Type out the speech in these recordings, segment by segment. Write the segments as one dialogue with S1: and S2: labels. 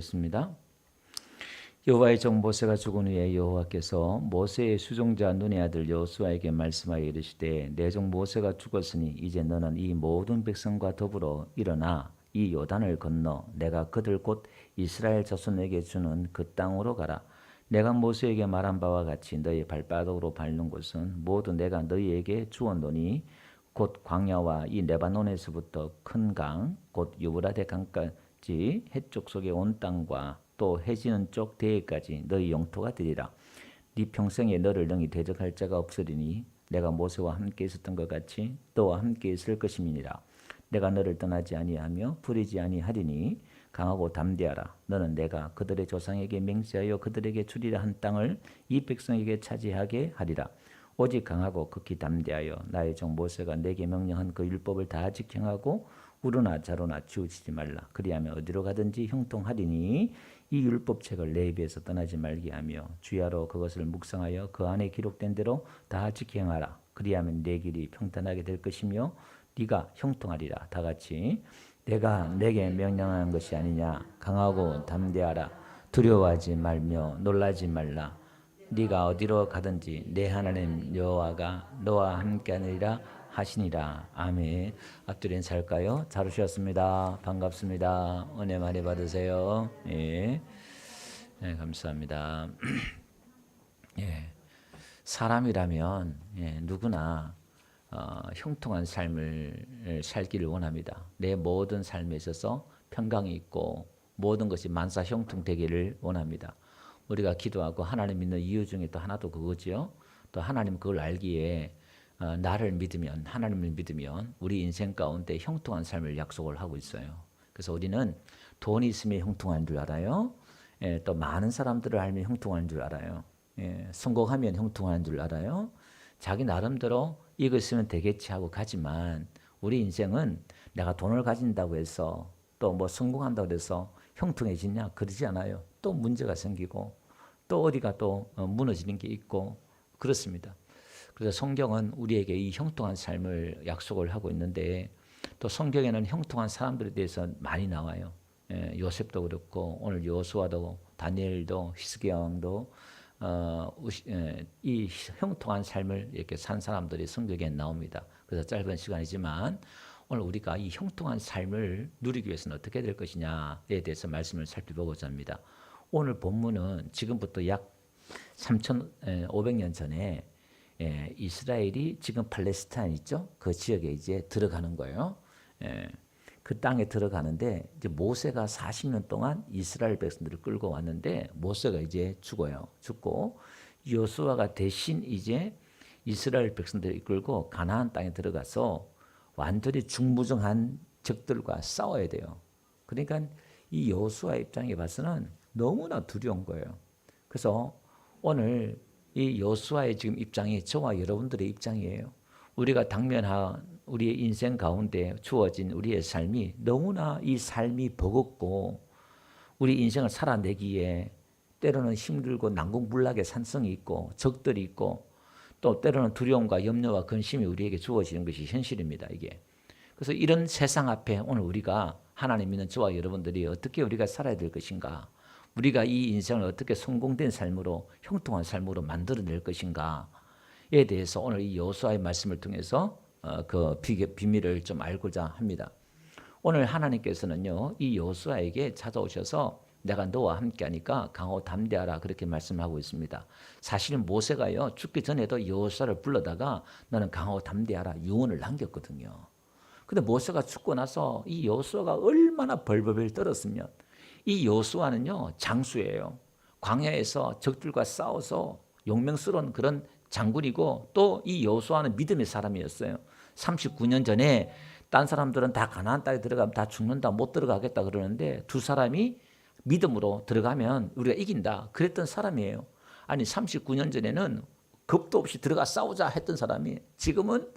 S1: 있습니다. 여호와의 종 모세가 죽은 후에 여호와께서 모세의 수종자 눈의 아들 여호수아에게 말씀하여 이르시되 내 종 모세가 죽었으니 이제 너는 이 모든 백성과 더불어 일어나 이 요단을 건너 내가 그들 곧 이스라엘 자손에게 주는 그 땅으로 가라. 내가 모세에게 말한 바와 같이 너희 발바닥으로 밟는 곳은 모두 내가 너희에게 주었노니 곧 광야와 이 레바논에서부터 큰 강 곧 유브라데 강까지 해쪽 속의 온 땅과 또 해지는 쪽 대해까지 너희 영토가 되리라. 네 평생에 너를 능히 대적할 자가 없으리니 내가 모세와 함께 있었던 것 같이 너와 함께 있을 것임이니라. 내가 너를 떠나지 아니하며 버리지 아니하리니 강하고 담대하라. 너는 내가 그들의 조상에게 맹세하여 그들에게 주리라 한 땅을 이 백성에게 차지하게 하리라. 오직 강하고 극히 담대하여 나의 종 모세가 내게 명령한 그 율법을 다 지켜하고 우르나 자로나 치우치지 말라. 그리하면 어디로 가든지 형통하리니 이 율법책을 내 입에서 떠나지 말게 하며 주야로 그것을 묵상하여 그 안에 기록된 대로 다 지켜하라. 그리하면 내 길이 평탄하게 될 것이며 네가 형통하리라. 다 같이 내가 내게 명령한 것이 아니냐. 강하고 담대하라. 두려워하지 말며 놀라지 말라. 네가 어디로 가든지 내 하나님 여호와가 너와 함께하느니라 하시니라. 아멘. 앞뒤로 인사할까요? 잘 오셨습니다. 반갑습니다. 은혜 많이 받으세요. 예. 네, 감사합니다. 예. 사람이라면 누구나 형통한 삶을 살기를 원합니다. 내 모든 삶에 있어서 평강이 있고 모든 것이 만사 형통되기를 원합니다. 우리가 기도하고 하나님 믿는 이유 중에 또 하나도 그거죠. 또 하나님 그걸 알기에 나를 믿으면, 하나님을 믿으면 우리 인생 가운데 형통한 삶을 약속을 하고 있어요. 그래서 우리는 돈이 있으면 형통한 줄 알아요. 또 많은 사람들을 알면 형통한 줄 알아요. 성공하면 형통한 줄 알아요. 자기 나름대로 이거 있으면 되겠지 하고 가지만 우리 인생은 내가 돈을 가진다고 해서 또 뭐 성공한다고 해서 형통해지냐? 그러지 않아요. 또 문제가 생기고 또 어디가 또 무너지는 게 있고 그렇습니다. 그래서 성경은 우리에게 이 형통한 삶을 약속을 하고 있는데 또 성경에는 형통한 사람들에 대해서 많이 나와요. 요셉도 그렇고 오늘 여호수아도 다니엘도 히스기야 왕도 이 형통한 삶을 이렇게 산 사람들이 성경에 나옵니다. 그래서 짧은 시간이지만 오늘 우리가 이 형통한 삶을 누리기 위해서는 어떻게 될 것이냐에 대해서 말씀을 살펴보고자 합니다. 오늘 본문은 지금부터 약 3,500년 전에 이스라엘이 지금 팔레스타인 있죠? 그 지역에 이제 들어가는 거예요. 그 땅에 들어가는데 이제 모세가 40년 동안 이스라엘 백성들을 끌고 왔는데 모세가 이제 죽어요. 죽고 여호수아가 대신 이제 이스라엘 백성들을 이끌고 가나안 땅에 들어가서 완전히 중무정한 적들과 싸워야 돼요. 그러니까 이 여호수아 입장에 봐서는 너무나 두려운 거예요. 그래서 오늘 이 여호수아의 지금 입장이 저와 여러분들의 입장이에요. 우리가 당면한 우리의 인생 가운데 주어진 우리의 삶이 너무나 이 삶이 버겁고 우리 인생을 살아내기에 때로는 힘들고 난공불락의 산성이 있고 적들이 있고 또 때로는 두려움과 염려와 근심이 우리에게 주어지는 것이 현실입니다. 이게. 그래서 이런 세상 앞에 오늘 우리가 하나님 믿는 저와 여러분들이 어떻게 우리가 살아야 될 것인가, 우리가 이 인생을 어떻게 성공된 삶으로 형통한 삶으로 만들어낼 것인가에 대해서 오늘 이 여호수아의 말씀을 통해서 그 비밀을 좀 알고자 합니다. 오늘 하나님께서는요 이 여호수아에게 찾아오셔서 내가 너와 함께하니까 강하고 담대하라 그렇게 말씀하고 있습니다. 사실 모세가요 죽기 전에도 여호수아를 불러다가 너는 강하고 담대하라 유언을 남겼거든요. 근데 모세가 죽고 나서 이 여호수아가 얼마나 벌벌 떨었으면 이 여호수아는요 장수예요. 광야에서 적들과 싸워서 용맹스러운 그런 장군이고 또 이 여호수아는 믿음의 사람이었어요. 39년 전에 딴 사람들은 다 가나안 땅에 들어가면 다 죽는다 못 들어가겠다 그러는데 두 사람이 믿음으로 들어가면 우리가 이긴다 그랬던 사람이에요. 아니 39년 전에는 겁도 없이 들어가 싸우자 했던 사람이 지금은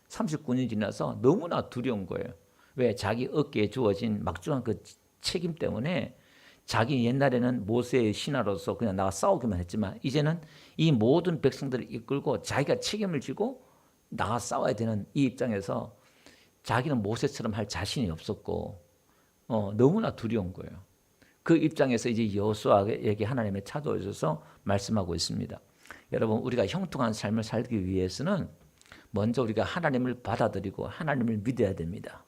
S1: 39년 지나서 너무나 두려운 거예요. 왜? 자기 어깨에 주어진 막중한 그 책임 때문에 자기 옛날에는 모세의 신하로서 그냥 나가 싸우기만 했지만 이제는 이 모든 백성들을 이끌고 자기가 책임을 지고 나가 싸워야 되는 이 입장에서 자기는 모세처럼 할 자신이 없었고 너무나 두려운 거예요. 그 입장에서 이제 여호수아에게 하나님의 찾아오셔서 말씀하고 있습니다. 여러분, 우리가 형통한 삶을 살기 위해서는 먼저 우리가 하나님을 받아들이고 하나님을 믿어야 됩니다.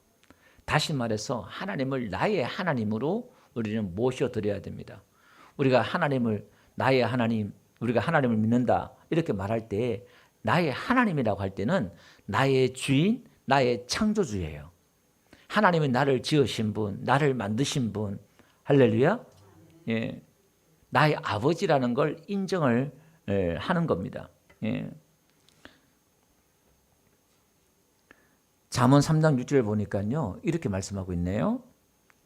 S1: 다시 말해서 하나님을 나의 하나님으로 우리는 모셔드려야 됩니다. 우리가 하나님을 나의 하나님, 우리가 하나님을 믿는다 이렇게 말할 때 나의 하나님이라고 할 때는 나의 주인, 나의 창조주예요. 하나님은 나를 지으신 분, 나를 만드신 분, 할렐루야. 예. 나의 아버지라는 걸 인정을 하는 겁니다. 예. 잠언 3장 6절을 보니까요, 이렇게 말씀하고 있네요.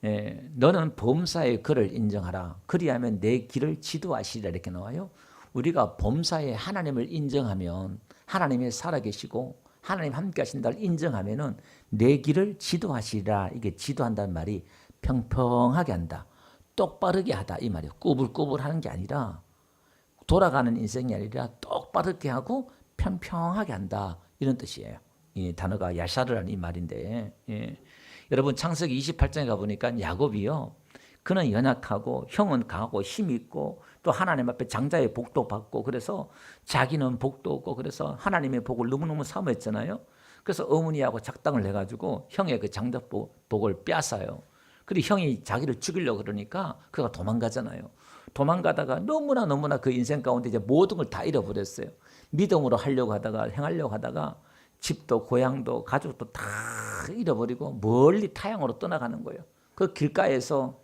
S1: 예, 너는 범사의 그를 인정하라. 그리하면 내 길을 지도하시리라 이렇게 나와요. 우리가 범사의 하나님을 인정하면 하나님이 살아계시고 하나님 함께 하신다를 인정하면은 내 길을 지도하시리라. 이게 지도한다는 말이 평평하게 한다, 똑바르게 하다 이 말이에요. 꾸불꾸불하는 게 아니라 돌아가는 인생이 아니라 똑바르게 하고 평평하게 한다 이런 뜻이에요. 이 단어가 야샤르라는 이 말인데, 예. 여러분 창세기 28장에 가보니까 야곱이요, 그는 연약하고 형은 강하고 힘이 있고 또 하나님 앞에 장자의 복도 받고 그래서 자기는 복도 없고 그래서 하나님의 복을 너무너무 사모했잖아요. 그래서 어머니하고 작당을 해가지고 형의 그 장자 복을 빼앗아요. 그리고 형이 자기를 죽이려고 그러니까 그가 도망가잖아요. 도망가다가 너무나 그 인생 가운데 이제 모든 걸 다 잃어버렸어요. 믿음으로 하려고 하다가 행하려고 하다가 집도 고향도 가족도 다 잃어버리고 멀리 타향으로 떠나가는 거예요. 그 길가에서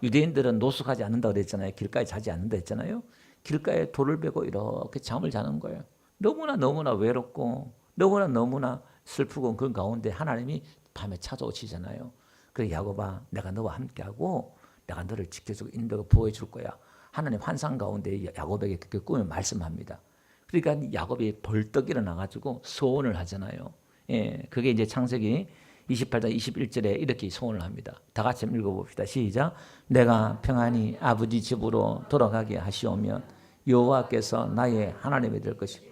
S1: 유대인들은 노숙하지 않는다고 그랬잖아요. 길가에 자지 않는다 했잖아요. 길가에 돌을 베고 이렇게 잠을 자는 거예요. 너무나 외롭고 너무나 슬프고 그 가운데 하나님이 밤에 찾아오시잖아요. 그래 야곱아, 내가 너와 함께하고 내가 너를 지켜주고 인도하고 보호해줄 거야. 하나님 환상 가운데 야곱에게 그렇게 꿈을 말씀합니다. 그러니까 야곱이 벌떡 일어나가지고 소원을 하잖아요. 예, 그게 이제 창세기 28장 21절에 이렇게 소원을 합니다. 다 같이 읽어봅시다. 시작. 내가 평안히 아버지 집으로 돌아가게 하시오면 여호와께서 나의 하나님이 될 것이고,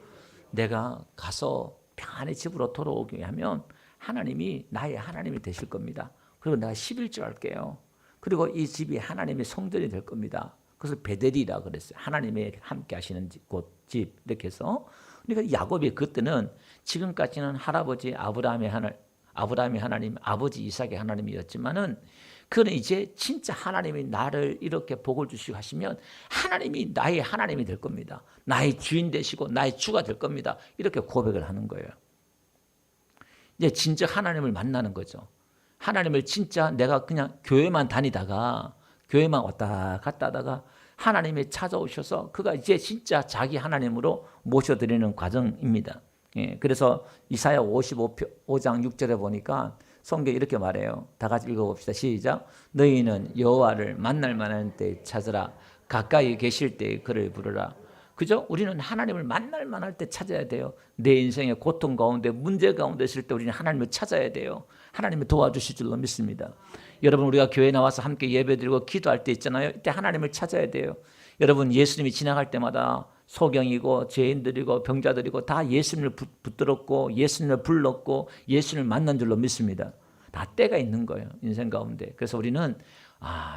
S1: 내가 가서 평안히 집으로 돌아오게 하면 하나님이 나의 하나님이 되실 겁니다. 그리고 내가 11조 할게요. 그리고 이 집이 하나님의 성전이 될 겁니다. 그래서 베델이라 그랬어요. 하나님의 함께 하시는 곳, 집 이렇게 해서. 그러니까 야곱이 그때는 지금까지는 할아버지 아브라함의 하나님, 아버지 이삭의 하나님이었지만은 그는 이제 진짜 하나님이 나를 이렇게 복을 주시고 하시면 하나님이 나의 하나님이 될 겁니다. 나의 주인 되시고 나의 주가 될 겁니다. 이렇게 고백을 하는 거예요. 이제 진짜 하나님을 만나는 거죠. 하나님을 진짜 내가 그냥 교회만 다니다가 교회만 왔다 갔다 하다가 하나님이 찾아오셔서 그가 이제 진짜 자기 하나님으로 모셔드리는 과정입니다. 예, 그래서 이사야 55장 6절에 보니까 성경에 이렇게 말해요. 다 같이 읽어봅시다. 시작. 너희는 여호와를 만날 만한 때 찾으라. 가까이 계실 때 그를 부르라. 그죠? 우리는 하나님을 만날 만할 때 찾아야 돼요. 내 인생의 고통 가운데 문제 가운데 있을 때 우리는 하나님을 찾아야 돼요. 하나님이 도와주실 줄로 믿습니다. 여러분, 우리가 교회에 나와서 함께 예배드리고 기도할 때 있잖아요. 이때 하나님을 찾아야 돼요. 여러분, 예수님이 지나갈 때마다 소경이고 죄인들이고 병자들이고 다 예수님을 붙들었고 예수님을 불렀고 예수님을 만난 줄로 믿습니다. 다 때가 있는 거예요, 인생 가운데. 그래서 우리는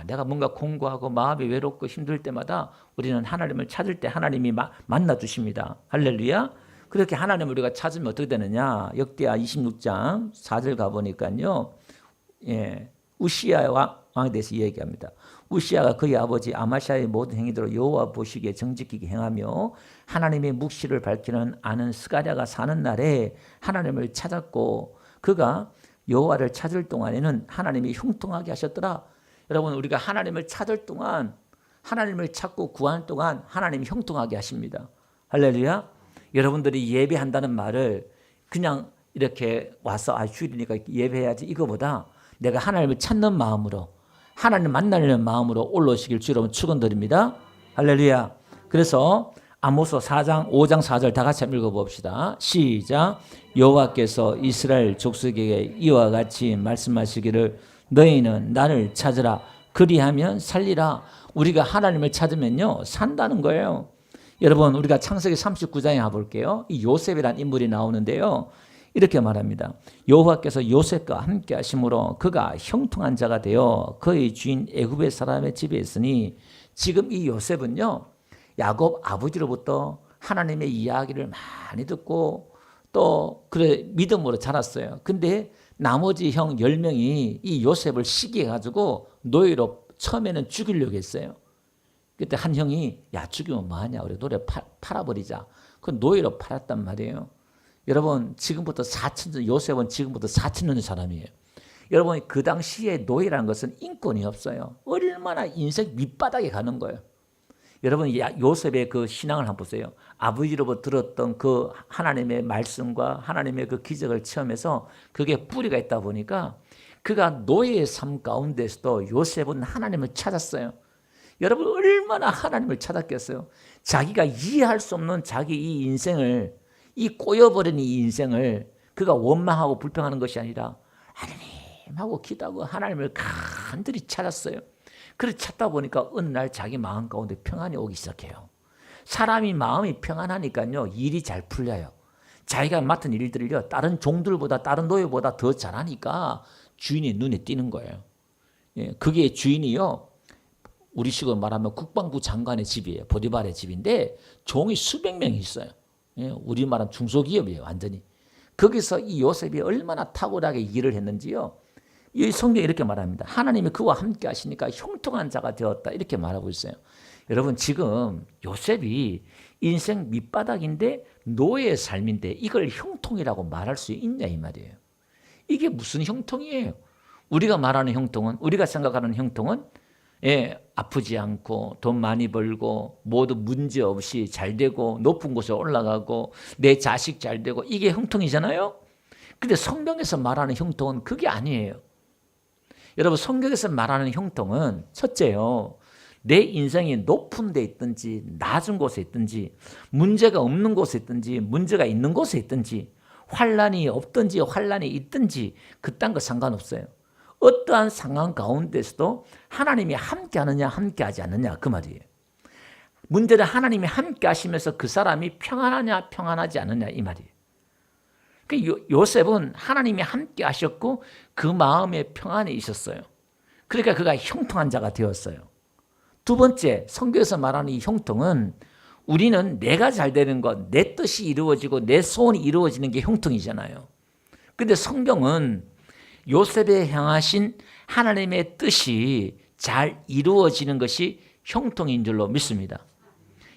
S1: 내가 뭔가 공부하고 마음이 외롭고 힘들 때마다 우리는 하나님을 찾을 때 하나님이 만나 주십니다. 할렐루야. 그렇게 하나님을 우리가 찾으면 어떻게 되느냐. 역대하 26장 4절 가보니까요, 예, 우시야 왕에 대해서 얘기합니다. 우시야가 그의 아버지 아마샤의 모든 행위대로 여호와 보시기에 정직하게 행하며 하나님의 묵시를 밝히는 아는 스가랴가 사는 날에 하나님을 찾았고, 그가 여호와를 찾을 동안에는 하나님이 흉통하게 하셨더라. 여러분, 우리가 하나님을 찾을 동안, 하나님을 찾고 구하는 동안 하나님이 형통하게 하십니다. 할렐루야. 여러분들이 예배한다는 말을 그냥 이렇게 와서 휴일이니까 예배해야지, 이거보다 내가 하나님을 찾는 마음으로, 하나님을 만나려는 마음으로 올라오시길 주 여러분 축원드립니다. 할렐루야. 그래서 아모스 5장 4절 다 같이 한번 읽어봅시다. 시작. 여호와께서 이스라엘 족속에게 이와 같이 말씀하시기를 너희는 나를 찾으라. 그리하면 살리라. 우리가 하나님을 찾으면요, 산다는 거예요. 여러분, 우리가 창세기 39장에 가볼게요. 이 요셉이라는 인물이 나오는데요. 이렇게 말합니다. 여호와께서 요셉과 함께 하심으로 그가 형통한 자가 되어 그의 주인 애굽의 사람의 집에 있으니, 지금 이 요셉은요, 야곱 아버지로부터 하나님의 이야기를 많이 듣고 또 그래 믿음으로 자랐어요. 근데 나머지 형 10명이 이 요셉을 시기해 가지고 노예로 처음에는 죽이려고 했어요. 그때 한 형이 야 죽이면 뭐하냐, 우리 노예 팔아버리자. 그 노예로 팔았단 말이에요. 여러분 지금부터 4,000년, 요셉은 지금부터 4,000년의 사람이에요. 여러분 그 당시에 노예라는 것은 인권이 없어요. 얼마나 인생 밑바닥에 가는 거예요. 여러분 요셉의 그 신앙을 한번 보세요. 아버지로부터 들었던 그 하나님의 말씀과 하나님의 그 기적을 체험해서 그게 뿌리가 있다 보니까 그가 노예의 삶 가운데서도 요셉은 하나님을 찾았어요. 여러분 얼마나 하나님을 찾았겠어요. 자기가 이해할 수 없는 자기 이 인생을, 이 꼬여버린 이 인생을 그가 원망하고 불평하는 것이 아니라 하나님하고 기도하고 하나님을 간절히 찾았어요. 그렇게 찾다 보니까 어느 날 자기 마음 가운데 평안이 오기 시작해요. 사람이 마음이 평안하니까요 일이 잘 풀려요. 자기가 맡은 일들을요 다른 종들보다, 다른 노예보다 더 잘하니까 주인이 눈에 띄는 거예요. 예, 그게 주인이요, 우리식으로 말하면 국방부 장관의 집이에요. 보디발의 집인데 종이 수백 명이 있어요. 예, 우리 말하면 중소기업이에요. 완전히. 거기서 이 요셉이 얼마나 탁월하게 일을 했는지요, 이 성경에 이렇게 말합니다. 하나님이 그와 함께 하시니까 형통한 자가 되었다, 이렇게 말하고 있어요. 여러분 지금 요셉이 인생 밑바닥인데 노예의 삶인데 이걸 형통이라고 말할 수 있냐 이 말이에요. 이게 무슨 형통이에요? 우리가 말하는 형통은, 우리가 생각하는 형통은 아프지 않고 돈 많이 벌고 모두 문제 없이 잘 되고 높은 곳에 올라가고 내 자식 잘 되고, 이게 형통이잖아요. 근데 성경에서 말하는 형통은 그게 아니에요. 여러분 성경에서 말하는 형통은 첫째요, 내 인생이 높은 데 있든지 낮은 곳에 있든지 문제가 없는 곳에 있든지 문제가 있는 곳에 있든지 환란이 없든지 환란이 있든지 그딴 거 상관없어요. 어떠한 상황 가운데서도 하나님이 함께 하느냐 함께 하지 않느냐 그 말이에요. 문제는 하나님이 함께 하시면서 그 사람이 평안하냐 평안하지 않느냐 이 말이에요. 요셉은 하나님이 함께 하셨고 그 마음에 평안이 있었어요. 그러니까 그가 형통한 자가 되었어요. 두 번째, 성경에서 말하는 이 형통은, 우리는 내가 잘 되는 것, 내 뜻이 이루어지고 내 소원이 이루어지는 게 형통이잖아요. 그런데 성경은 요셉에 향하신 하나님의 뜻이 잘 이루어지는 것이 형통인 줄로 믿습니다.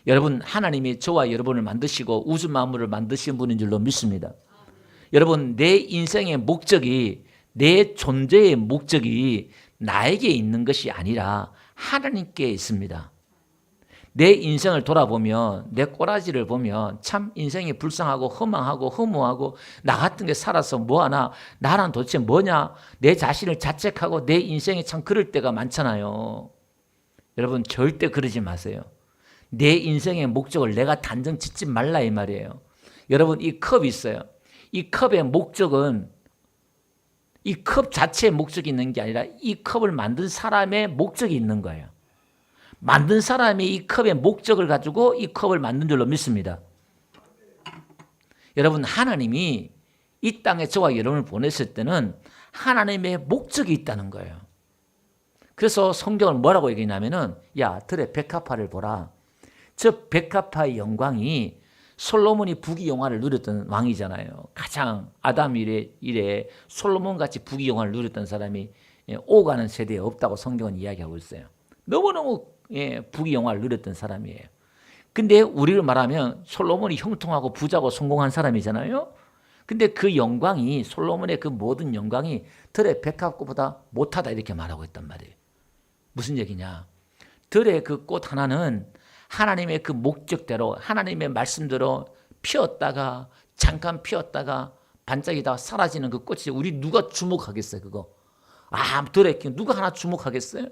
S1: 여러분 하나님이 저와 여러분을 만드시고 우주 만물을 만드신 분인 줄로 믿습니다. 여러분 내 인생의 목적이, 내 존재의 목적이 나에게 있는 것이 아니라 하나님께 있습니다. 내 인생을 돌아보면, 내 꼬라지를 보면 참 인생이 불쌍하고 허망하고 허무하고 나 같은 게 살아서 뭐하나, 나란 도대체 뭐냐, 내 자신을 자책하고 내 인생이 참 그럴 때가 많잖아요. 여러분 절대 그러지 마세요. 내 인생의 목적을 내가 단정 짓지 말라 이 말이에요. 여러분 이 컵이 있어요. 이 컵의 목적은 이 컵 자체의 목적이 있는 게 아니라 이 컵을 만든 사람의 목적이 있는 거예요. 만든 사람이 이 컵의 목적을 가지고 이 컵을 만든 줄로 믿습니다. 여러분 하나님이 이 땅에 저와 여러분을 보냈을 때는 하나님의 목적이 있다는 거예요. 그래서 성경을 뭐라고 얘기하냐면은, 야 들의 백합화를 보라. 저 백합화의 영광이 솔로몬이 부귀영화를 누렸던 왕이잖아요. 가장 아담 이래 솔로몬같이 부귀영화를 누렸던 사람이 오가는 세대에 없다고 성경은 이야기하고 있어요. 너무너무 부귀영화를 누렸던 사람이에요. 근데 우리를 말하면 솔로몬이 형통하고 부자고 성공한 사람이잖아요. 근데 그 영광이, 솔로몬의 그 모든 영광이 들의 백합꽃보다 못하다 이렇게 말하고 있단 말이에요. 무슨 얘기냐? 들의 그 꽃 하나는 하나님의 그 목적대로, 하나님의 말씀대로 피었다가 잠깐 피었다가 반짝이다가 사라지는 그 꽃이, 우리 누가 주목하겠어요 그거? 들에 누가 하나 주목하겠어요?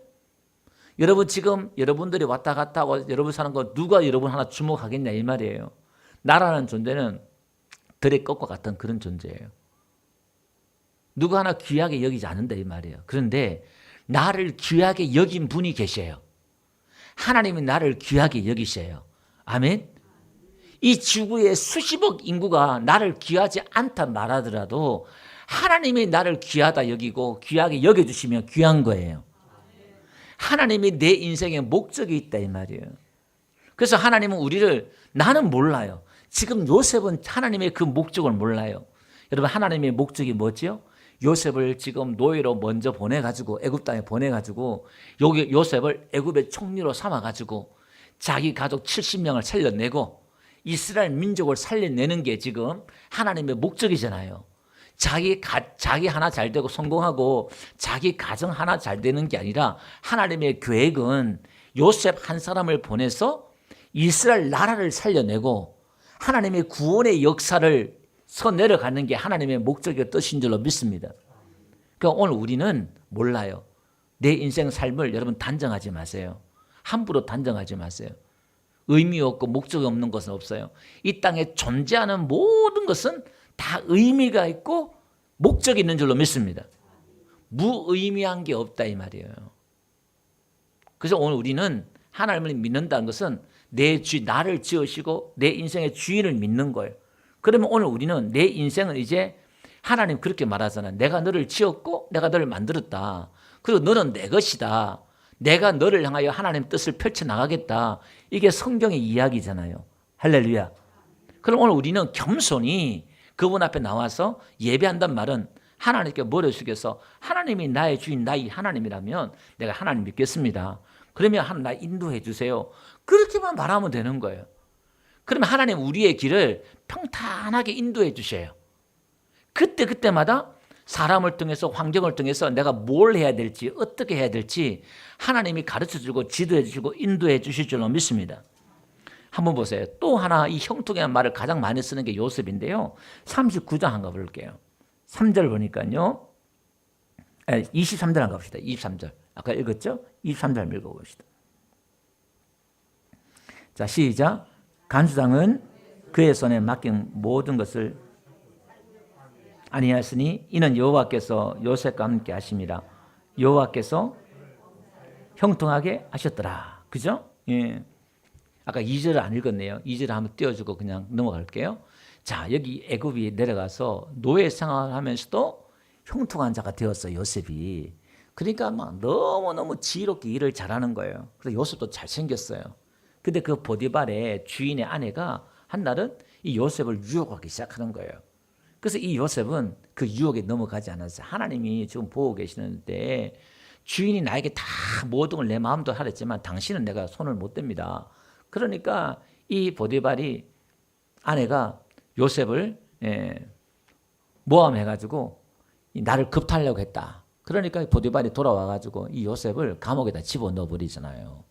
S1: 여러분 지금 여러분들이 왔다 갔다 하고 여러분 사는 거 누가 여러분 하나 주목하겠냐 이 말이에요. 나라는 존재는 들의 꽃과 같은 그런 존재예요. 누가 하나 귀하게 여기지 않는다 이 말이에요. 그런데 나를 귀하게 여긴 분이 계셔요. 하나님이 나를 귀하게 여기셔요. 아멘. 이 지구의 수십억 인구가 나를 귀하지 않다 말하더라도 하나님이 나를 귀하다 여기고 귀하게 여겨주시면 귀한 거예요. 하나님이 내 인생에 목적이 있다 이 말이에요. 그래서 하나님은 우리를, 나는 몰라요. 지금 요셉은 하나님의 그 목적을 몰라요. 여러분, 하나님의 목적이 뭐지요? 요셉을 지금 노예로 먼저 보내가지고 애굽 땅에 보내가지고 여기 요셉을 애굽의 총리로 삼아가지고 자기 가족 70명을 살려내고 이스라엘 민족을 살려내는 게 지금 하나님의 목적이잖아요. 자기 하나 잘 되고 성공하고 자기 가정 하나 잘 되는 게 아니라 하나님의 계획은 요셉 한 사람을 보내서 이스라엘 나라를 살려내고 하나님의 구원의 역사를 내려가는 게 하나님의 목적의 뜻인 줄로 믿습니다. 그러니까 오늘 우리는 몰라요. 내 인생 삶을 여러분 단정하지 마세요. 함부로 단정하지 마세요. 의미 없고 목적이 없는 것은 없어요. 이 땅에 존재하는 모든 것은 다 의미가 있고 목적이 있는 줄로 믿습니다. 무의미한 게 없다 이 말이에요. 그래서 오늘 우리는 하나님을 믿는다는 것은 나를 지으시고 내 인생의 주인을 믿는 거예요. 그러면 오늘 우리는 내 인생은 이제 하나님 그렇게 말하잖아요. 내가 너를 지었고 내가 너를 만들었다. 그리고 너는 내 것이다. 내가 너를 향하여 하나님 뜻을 펼쳐나가겠다. 이게 성경의 이야기잖아요. 할렐루야. 그럼 오늘 우리는 겸손히 그분 앞에 나와서 예배한단 말은 하나님께 머리 숙여서 하나님이 나의 주인, 나의 하나님이라면 내가 하나님 믿겠습니다. 그러면 하나님 나 인도해 주세요. 그렇게만 말하면 되는 거예요. 그러면 하나님 우리의 길을 평탄하게 인도해 주셔요. 그때마다 사람을 통해서 환경을 통해서 내가 뭘 해야 될지 어떻게 해야 될지 하나님이 가르쳐주고 지도해 주시고 인도해 주실 줄로 믿습니다. 한번 보세요. 또 하나 이 형통이라는 말을 가장 많이 쓰는 게 요셉인데요. 39장 한번 볼게요. 3절 보니까요. 23절 한번 봅시다. 23절. 아까 읽었죠? 23절 읽어봅시다. 자, 시작. 간수장은 그의 손에 맡긴 모든 것을 아니하였으니 이는 여호와께서 요셉과 함께 하심이라. 여호와께서 형통하게 하셨더라. 그죠? 예. 아까 2절을 안 읽었네요. 2절을 한번 띄워주고 그냥 넘어갈게요. 자, 여기 애굽이 내려가서 노예 생활을 하면서도 형통한 자가 되었어요. 요셉이. 그러니까 막 너무너무 지혜롭게 일을 잘하는 거예요. 그래서 요셉도 잘생겼어요. 근데 그 보디발의 주인의 아내가 한날은 이 요셉을 유혹하기 시작하는 거예요. 그래서 이 요셉은 그 유혹에 넘어가지 않았어요. 하나님이 지금 보고 계시는데 주인이 나에게 다 모든 걸 내 마음도 하랬지만 당신은 내가 손을 못 댑니다. 그러니까 이 보디발이 아내가 요셉을 모함해가지고 나를 급탈려고 했다. 그러니까 보디발이 돌아와가지고 이 요셉을 감옥에다 집어넣어 버리잖아요.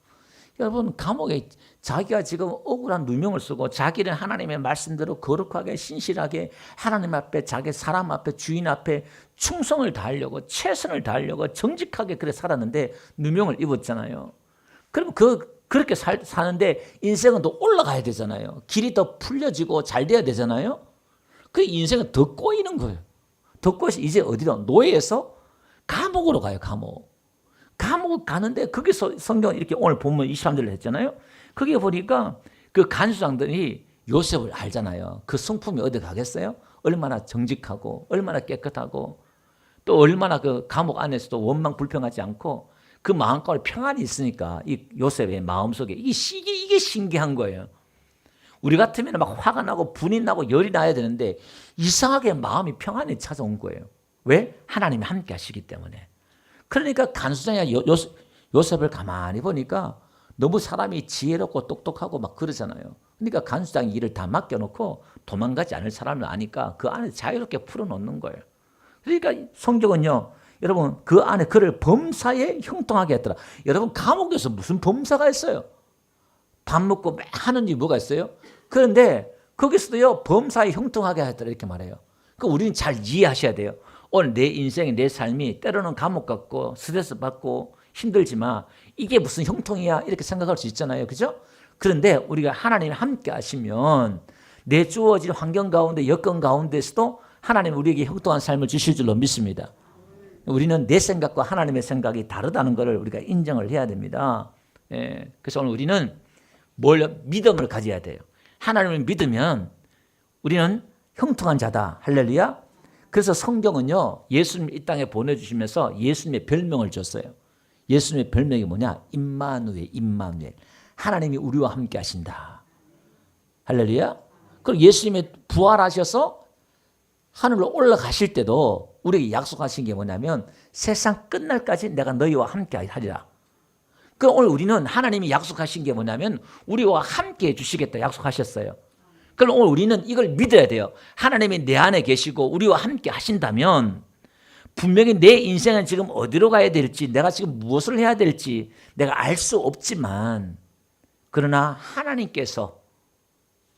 S1: 여러분, 감옥에 자기가 지금 억울한 누명을 쓰고 자기는 하나님의 말씀대로 거룩하게 신실하게 하나님 앞에 자기 사람 앞에 주인 앞에 충성을 다하려고 최선을 다하려고 정직하게 그래 살았는데 누명을 입었잖아요. 그럼 그렇게 사는데 인생은 더 올라가야 되잖아요. 길이 더 풀려지고 잘 돼야 되잖아요. 그 인생은 더 꼬이는 거예요. 더 꼬여서 이제 어디로? 노예에서 감옥으로 가요. 감옥 가는데 거기서 성경 이렇게 오늘 본문 23절을 했잖아요. 거기에 보니까 그 간수장들이 요셉을 알잖아요. 그 성품이 어디 가겠어요? 얼마나 정직하고 얼마나 깨끗하고 또 얼마나 그 감옥 안에서도 원망 불평하지 않고 그 마음가운데 평안이 있으니까 이 요셉의 마음속에 이게 신기한 거예요. 우리 같으면 막 화가 나고 분이 나고 열이 나야 되는데 이상하게 마음이 평안이 찾아온 거예요. 왜? 하나님이 함께 하시기 때문에. 그러니까 간수장이 요셉을 가만히 보니까 너무 사람이 지혜롭고 똑똑하고 막 그러잖아요. 그러니까 간수장이 일을 다 맡겨놓고 도망가지 않을 사람을 아니까 그 안에 자유롭게 풀어놓는 거예요. 그러니까 성경은요, 여러분 그 안에 그를 범사에 형통하게 했더라. 여러분 감옥에서 무슨 범사가 있어요? 밥 먹고 막 하는 일이 뭐가 있어요? 그런데 거기서도요 범사에 형통하게 했더라 이렇게 말해요. 그 우리는 잘 이해하셔야 돼요. 오늘 내 인생이 내 삶이 때로는 감옥 같고 스트레스 받고 힘들지만 이게 무슨 형통이야 이렇게 생각할 수 있잖아요. 그죠? 그런데 우리가 하나님이 함께 하시면 내 주어진 환경 가운데 여건 가운데서도 하나님 우리에게 형통한 삶을 주실 줄로 믿습니다. 우리는 내 생각과 하나님의 생각이 다르다는 것을 우리가 인정을 해야 됩니다. 그래서 오늘 우리는 믿음을 가져야 돼요. 하나님을 믿으면 우리는 형통한 자다. 할렐루야. 그래서 성경은요, 예수님 이 땅에 보내주시면서 예수님의 별명을 줬어요. 예수님의 별명이 뭐냐? 임마누엘, 임마누엘. 하나님이 우리와 함께 하신다. 할렐루야. 그리고 예수님이 부활하셔서 하늘로 올라가실 때도 우리에게 약속하신 게 뭐냐면 세상 끝날까지 내가 너희와 함께 하리라. 그럼 오늘 우리는 하나님이 약속하신 게 뭐냐면 우리와 함께 해주시겠다 약속하셨어요. 그럼 오늘 우리는 이걸 믿어야 돼요. 하나님이 내 안에 계시고 우리와 함께 하신다면 분명히 내 인생은 지금 어디로 가야 될지, 내가 지금 무엇을 해야 될지 내가 알 수 없지만, 그러나 하나님께서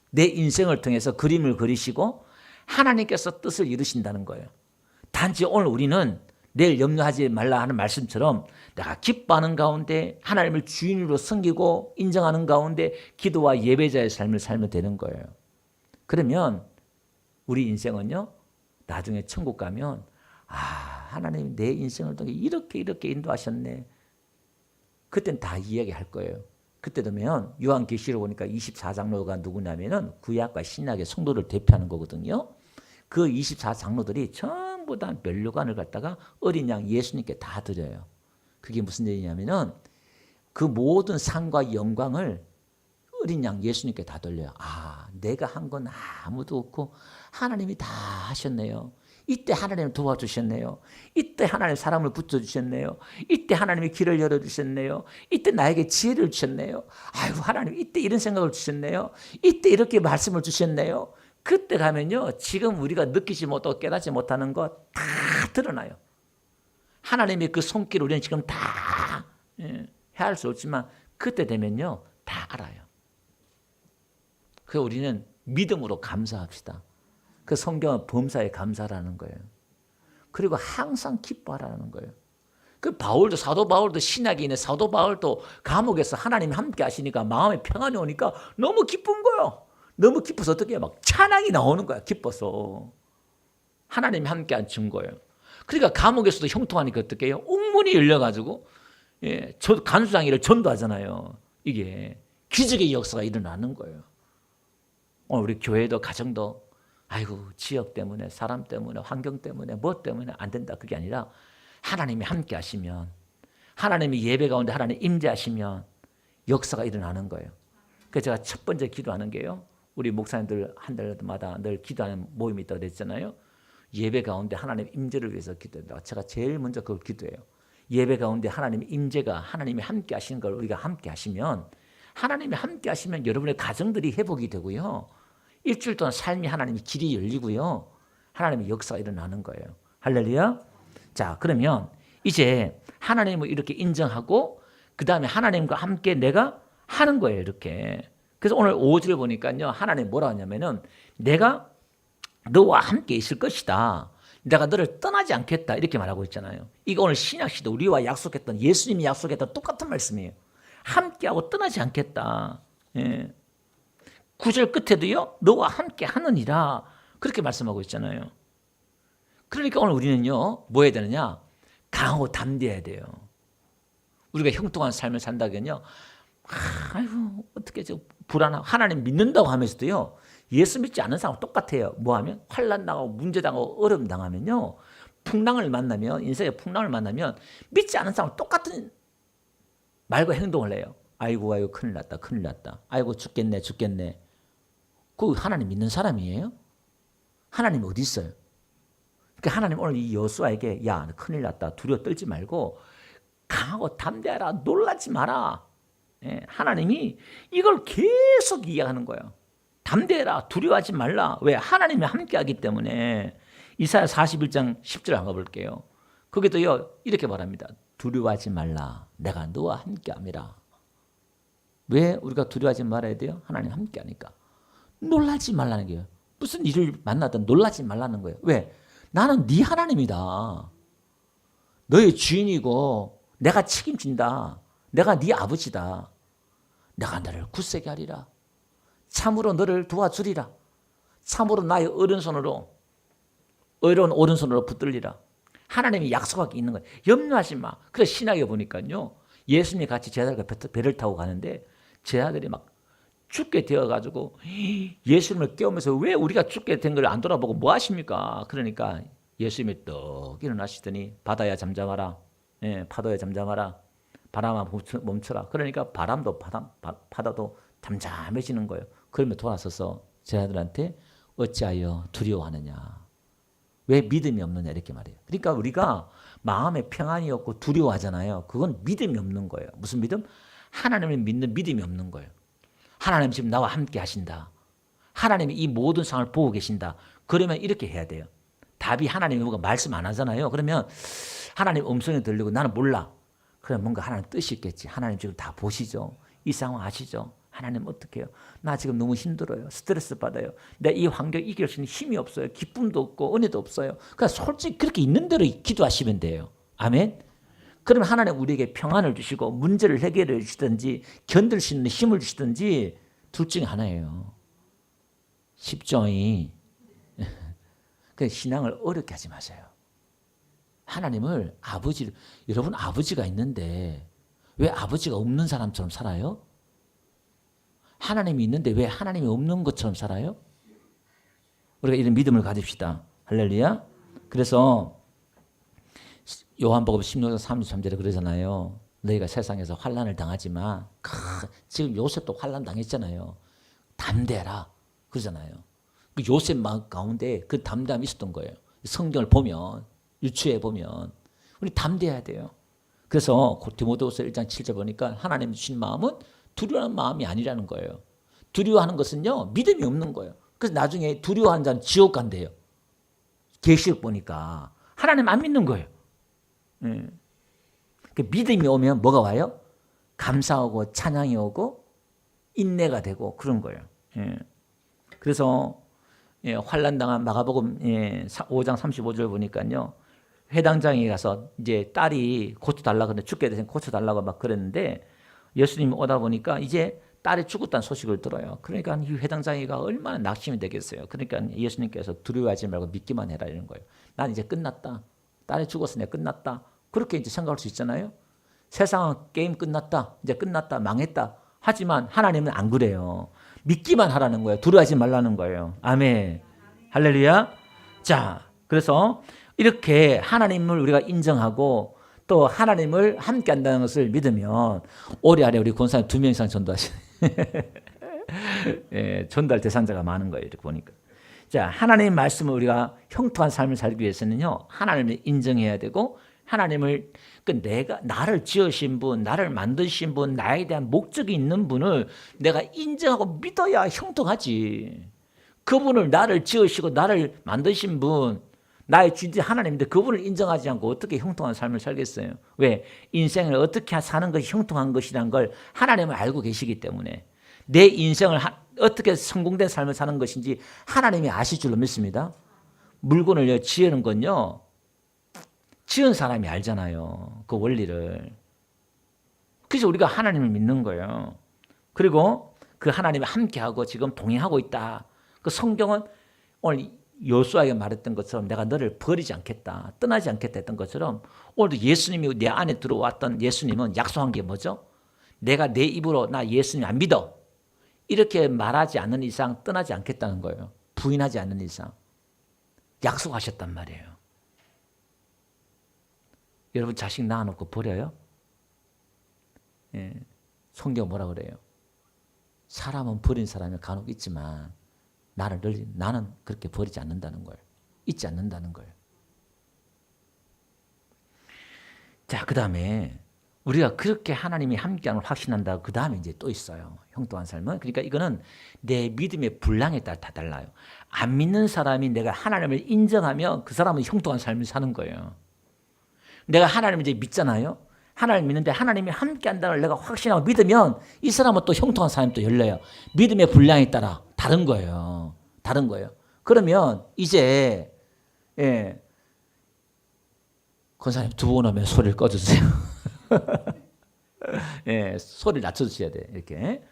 S1: 내 인생을 통해서 그림을 그리시고 하나님께서 뜻을 이루신다는 거예요. 단지 오늘 우리는 내일 염려하지 말라 하는 말씀처럼 내가 기뻐하는 가운데 하나님을 주인으로 섬기고 인정하는 가운데 기도와 예배자의 삶을 살면 되는 거예요. 그러면 우리 인생은요, 나중에 천국 가면 하나님이 내 인생을 통해 이렇게 인도하셨네. 그때는 다 이야기할 거예요. 그때 되면 요한계시록 보니까 24장로가 누구냐면은 구약과 신약의 성도를 대표하는 거거든요. 그 24장로들이 전부 다 면류관을 갖다가 어린 양 예수님께 다 드려요. 그게 무슨 얘기냐면은 그 모든 상과 영광을 어린 양 예수님께 다 돌려요. 내가 한 건 아무도 없고 하나님이 다 하셨네요. 이때 하나님 도와주셨네요. 이때 하나님 사람을 붙여주셨네요. 이때 하나님이 길을 열어주셨네요. 이때 나에게 지혜를 주셨네요. 아이고 하나님 이때 이런 생각을 주셨네요. 이때 이렇게 말씀을 주셨네요. 그때 가면요, 지금 우리가 느끼지 못하고 깨닫지 못하는 거 다 드러나요. 하나님의 그 손길을 우리는 지금 다 헤아릴 수 없지만 그때 되면요 다 알아요. 그래서 우리는 믿음으로 감사합시다. 그 성경은 범사에 감사라는 거예요. 그리고 항상 기뻐하라는 거예요. 그 바울도, 사도 바울도 신약에 있는 사도 바울도 감옥에서 하나님이 함께 하시니까 마음에 평안이 오니까 너무 기쁜 거예요. 너무 기뻐서 어떻게 해요? 막 찬양이 나오는 거야. 기뻐서. 하나님이 함께 한 증거예요. 그러니까 감옥에서도 형통하니까 어떻게 해요? 옥문이 열려가지고 간수장이를 전도하잖아요. 이게 기적의 역사가 일어나는 거예요. 오늘 우리 교회도 가정도 아이고 지역 때문에 사람 때문에 환경 때문에 뭐 때문에 안 된다 그게 아니라 하나님이 함께 하시면, 하나님이 예배 가운데 하나님 임재하시면 역사가 일어나는 거예요. 그래서 제가 첫 번째 기도하는 게요, 우리 목사님들 한 달마다 늘 기도하는 모임이 있다고 그랬잖아요. 예배 가운데 하나님 임재를 위해서 기도한다. 제가 제일 먼저 그걸 기도해요. 예배 가운데 하나님 임재가, 하나님이 함께 하시는 걸 우리가 함께 하시면, 하나님이 함께 하시면 여러분의 가정들이 회복이 되고요, 일주일 동안 삶이 하나님이 길이 열리고요, 하나님의 역사가 일어나는 거예요. 할렐루야. 자, 그러면 이제 하나님을 이렇게 인정하고 그 다음에 하나님과 함께 내가 하는 거예요. 이렇게. 그래서 오늘 5절을 보니까요, 하나님 뭐라 하냐면은 내가 너와 함께 있을 것이다. 내가 너를 떠나지 않겠다. 이렇게 말하고 있잖아요. 이거 오늘 신약시대 우리와 약속했던, 예수님이 약속했던 똑같은 말씀이에요. 함께하고 떠나지 않겠다. 9절 끝에도요, 너와 함께 하느니라. 그렇게 말씀하고 있잖아요. 그러니까 오늘 우리는요, 뭐 해야 되느냐? 강하고 담대해야 돼요. 우리가 형통한 삶을 산다면요, 아이고, 어떻게 불안하고, 하나님 믿는다고 하면서도요, 예수 믿지 않는 사람하고 똑같아요. 뭐 하면? 환난 당하고 문제 당하고 어려움 당하면요, 풍랑을 만나면, 인생의 풍랑을 만나면 믿지 않는 사람하고 똑같은 말과 행동을 해요. 아이고 큰일 났다. 아이고 죽겠네. 그 하나님 믿는 사람이에요? 하나님 어디 있어요? 그러니까 하나님 오늘 이 여호수아에게 야 큰일 났다, 두려워 떨지 말고 강하고 담대하라, 놀라지 마라. 하나님이 이걸 계속 이야기하는 거예요. 담대해라, 두려워하지 말라. 왜? 하나님이 함께하기 때문에. 이사야 41장 10절 한번 볼게요. 거기도요 이렇게 말합니다. 두려워하지 말라, 내가 너와 함께함이라. 왜 우리가 두려워하지 말아야 돼요? 하나님 함께하니까. 놀라지 말라는 거예요. 무슨 일을 만나든 놀라지 말라는 거예요. 왜? 나는 네 하나님이다. 너의 주인이고 내가 책임진다. 내가 네 아버지다. 내가 너를 굳세게 하리라. 참으로 너를 도와주리라. 참으로 나의 어른손으로, 의로운 오른손으로 붙들리라. 하나님이 약속하게 있는 거예요. 염려하지 마. 그래서 신약에 보니까요, 예수님이 같이 제자들과 배를 타고 가는데 제자들이 막 죽게 되어가지고 예수님을 깨우면서 왜 우리가 죽게 된 걸 안 돌아보고 뭐 하십니까? 그러니까 예수님이 떡 일어나시더니 바다야 잠잠하라. 예, 파도야 잠잠하라. 바람아 멈춰라. 그러니까 바다도 잠잠해지는 거예요. 그러면 돌아서서 제 아들한테 어찌하여 두려워하느냐. 왜 믿음이 없느냐 이렇게 말해요. 그러니까 우리가 마음에 평안이 없고 두려워하잖아요. 그건 믿음이 없는 거예요. 무슨 믿음? 하나님을 믿는 믿음이 없는 거예요. 하나님 지금 나와 함께 하신다. 하나님이 이 모든 상황을 보고 계신다. 그러면 이렇게 해야 돼요. 답이 하나님이 뭔가 말씀 안 하잖아요. 그러면 하나님 음성이 들리고 나는 몰라. 그럼 뭔가 하나님 뜻이 있겠지. 하나님 지금 다 보시죠. 이 상황 아시죠? 하나님 어떻게 해요? 나 지금 너무 힘들어요. 스트레스 받아요. 내 이 환경 이길 수 있는 힘이 없어요. 기쁨도 없고 은혜도 없어요. 그러니까 솔직히 그렇게 있는 대로 기도하시면 돼요. 아멘. 그러면 하나님 우리에게 평안을 주시고 문제를 해결해 주시든지 견딜 수 있는 힘을 주시든지 둘 중에 하나예요. 쉽죠? 그 신앙을 어렵게 하지 마세요. 하나님을 여러분 아버지가 있는데 왜 아버지가 없는 사람처럼 살아요? 하나님이 있는데 왜 하나님이 없는 것처럼 살아요? 우리가 이런 믿음을 가집시다. 할렐루야. 그래서 요한복음 16장 33절에 그러잖아요. 너희가 세상에서 환난을 당하지만 지금 요셉도 환난 당했잖아요. 담대해라 그러잖아요. 그 요셉 마음 가운데 그 담대함이 있었던 거예요. 성경을 보면 유추해 보면 우리 담대해야 돼요. 그래서 디모데후서 1장 7절 보니까 하나님 주신 마음은 두려워하는 마음이 아니라는 거예요. 두려워하는 것은요 믿음이 없는 거예요. 그래서 나중에 두려워하는 자는 지옥 간대요. 계시록 보니까 하나님 안 믿는 거예요. 그 믿음이 오면 뭐가 와요? 감사하고 찬양이 오고 인내가 되고 그런 거예요. 그래서 환난 당한 마가복음 5장 35절 보니까요. 회당장에 가서 이제 딸이 고쳐달라고 그러는데 죽게 되면 고쳐달라고 막 그랬는데 예수님이 오다 보니까 이제 딸이 죽었다는 소식을 들어요. 그러니까 이 회당장이가 얼마나 낙심이 되겠어요. 그러니까 예수님께서 두려워하지 말고 믿기만 해라 이런 거예요. 난 이제 끝났다. 딸이 죽었으니까 끝났다. 그렇게 이제 생각할 수 있잖아요. 세상은 게임 끝났다. 이제 끝났다. 망했다. 하지만 하나님은 안 그래요. 믿기만 하라는 거예요. 두려워하지 말라는 거예요. 아멘. 할렐루야. 자, 그래서 이렇게 하나님을 우리가 인정하고 또 하나님을 함께 한다는 것을 믿으면 올해 안에 우리 권사님 2명 이상 전도하시네. 예, 전달 대상자가 많은 거예요. 이렇게 보니까. 자, 하나님의 말씀을 우리가 형통한 삶을 살기 위해서는요. 하나님을 인정해야 되고 하나님을 나를 지으신 분, 나를 만드신 분, 나에 대한 목적이 있는 분을 내가 인정하고 믿어야 형통하지. 그분을 나를 지으시고 나를 만드신 분, 나의 주인 하나님인데 그분을 인정하지 않고 어떻게 형통한 삶을 살겠어요? 왜? 인생을 어떻게 사는 것이 형통한 것이라는 걸 하나님은 알고 계시기 때문에 내 인생을 어떻게 성공된 삶을 사는 것인지 하나님이 아실 줄로 믿습니다. 물건을 지으는 건요. 지은 사람이 알잖아요. 그 원리를. 그래서 우리가 하나님을 믿는 거예요. 그리고 그 하나님이 함께하고 지금 동행하고 있다. 그 성경은 오늘 여호수아에게 말했던 것처럼 내가 너를 버리지 않겠다. 떠나지 않겠다 했던 것처럼 오늘도 예수님이 내 안에 들어왔던 예수님은 약속한 게 뭐죠? 내가 내 입으로 나 예수님 안 믿어. 이렇게 말하지 않는 이상 떠나지 않겠다는 거예요. 부인하지 않는 이상. 약속하셨단 말이에요. 여러분 자식 낳아놓고 버려요? 예. 성경 뭐라 그래요? 사람은 버린 사람이 간혹 있지만 나는 그렇게 버리지 않는다는 거예요. 잊지 않는다는 거예요. 자, 그 다음에 우리가 그렇게 하나님이 함께하는 걸 확신한다. 그 다음에 이제 또 있어요. 형통한 삶은. 그러니까 이거는 내 믿음의 분량에 따라 다 달라요. 안 믿는 사람이 내가 하나님을 인정하면 그 사람은 형통한 삶을 사는 거예요. 내가 하나님을 이제 믿잖아요. 하나님을 믿는데 하나님이 함께한다는 걸 내가 확신하고 믿으면 이 사람은 또 형통한 삶이 또 열려요. 믿음의 분량에 따라 다른 거예요. 다른 거예요. 그러면 이제 권사님 2번 오면 소리를 꺼주세요. 소리를 낮춰주셔야 돼. 이렇게.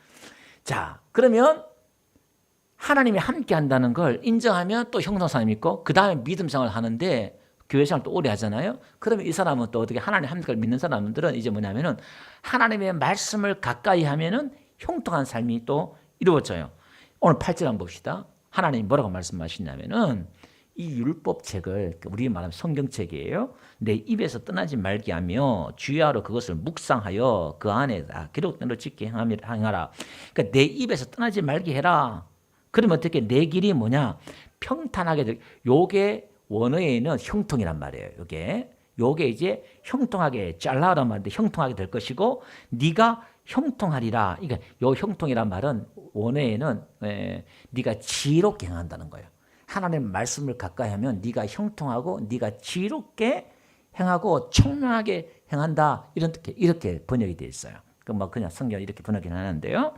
S1: 자, 그러면 하나님이 함께한다는 걸 인정하면 또 형통한 삶이 있고 그 다음에 믿음 생활을 하는데 교회 생활 또 오래 하잖아요. 그러면 이 사람은 또 어떻게 하나님 함께를 믿는 사람들은 이제 뭐냐면은 하나님의 말씀을 가까이 하면은 형통한 삶이 또 이루어져요. 오늘 8절 한번 봅시다. 하나님 뭐라고 말씀하시냐면은 이 율법책을 우리 말하면 성경책이에요. 내 입에서 떠나지 말게 하며 주야로 그것을 묵상하여 그 안에 기록된 대로 지켜 행하라. 그러니까 내 입에서 떠나지 말게 해라. 그러면 어떻게 내 길이 뭐냐? 평탄하게 될. 요게 원어에는 형통이란 말이에요. 요게 이제 형통하게 잘라란 말인데 형통하게 될 것이고 네가 형통하리라. 그러니까 요 형통이란 말은 원어에는 네가 지혜롭게 행한다는 거예요. 하나님의 말씀을 가까이 하면 네가 형통하고 네가 지혜롭게 행하고 청명하게 행한다. 이렇게 번역이 되어 있어요. 그냥 성경이 이렇게 번역이 하는데요.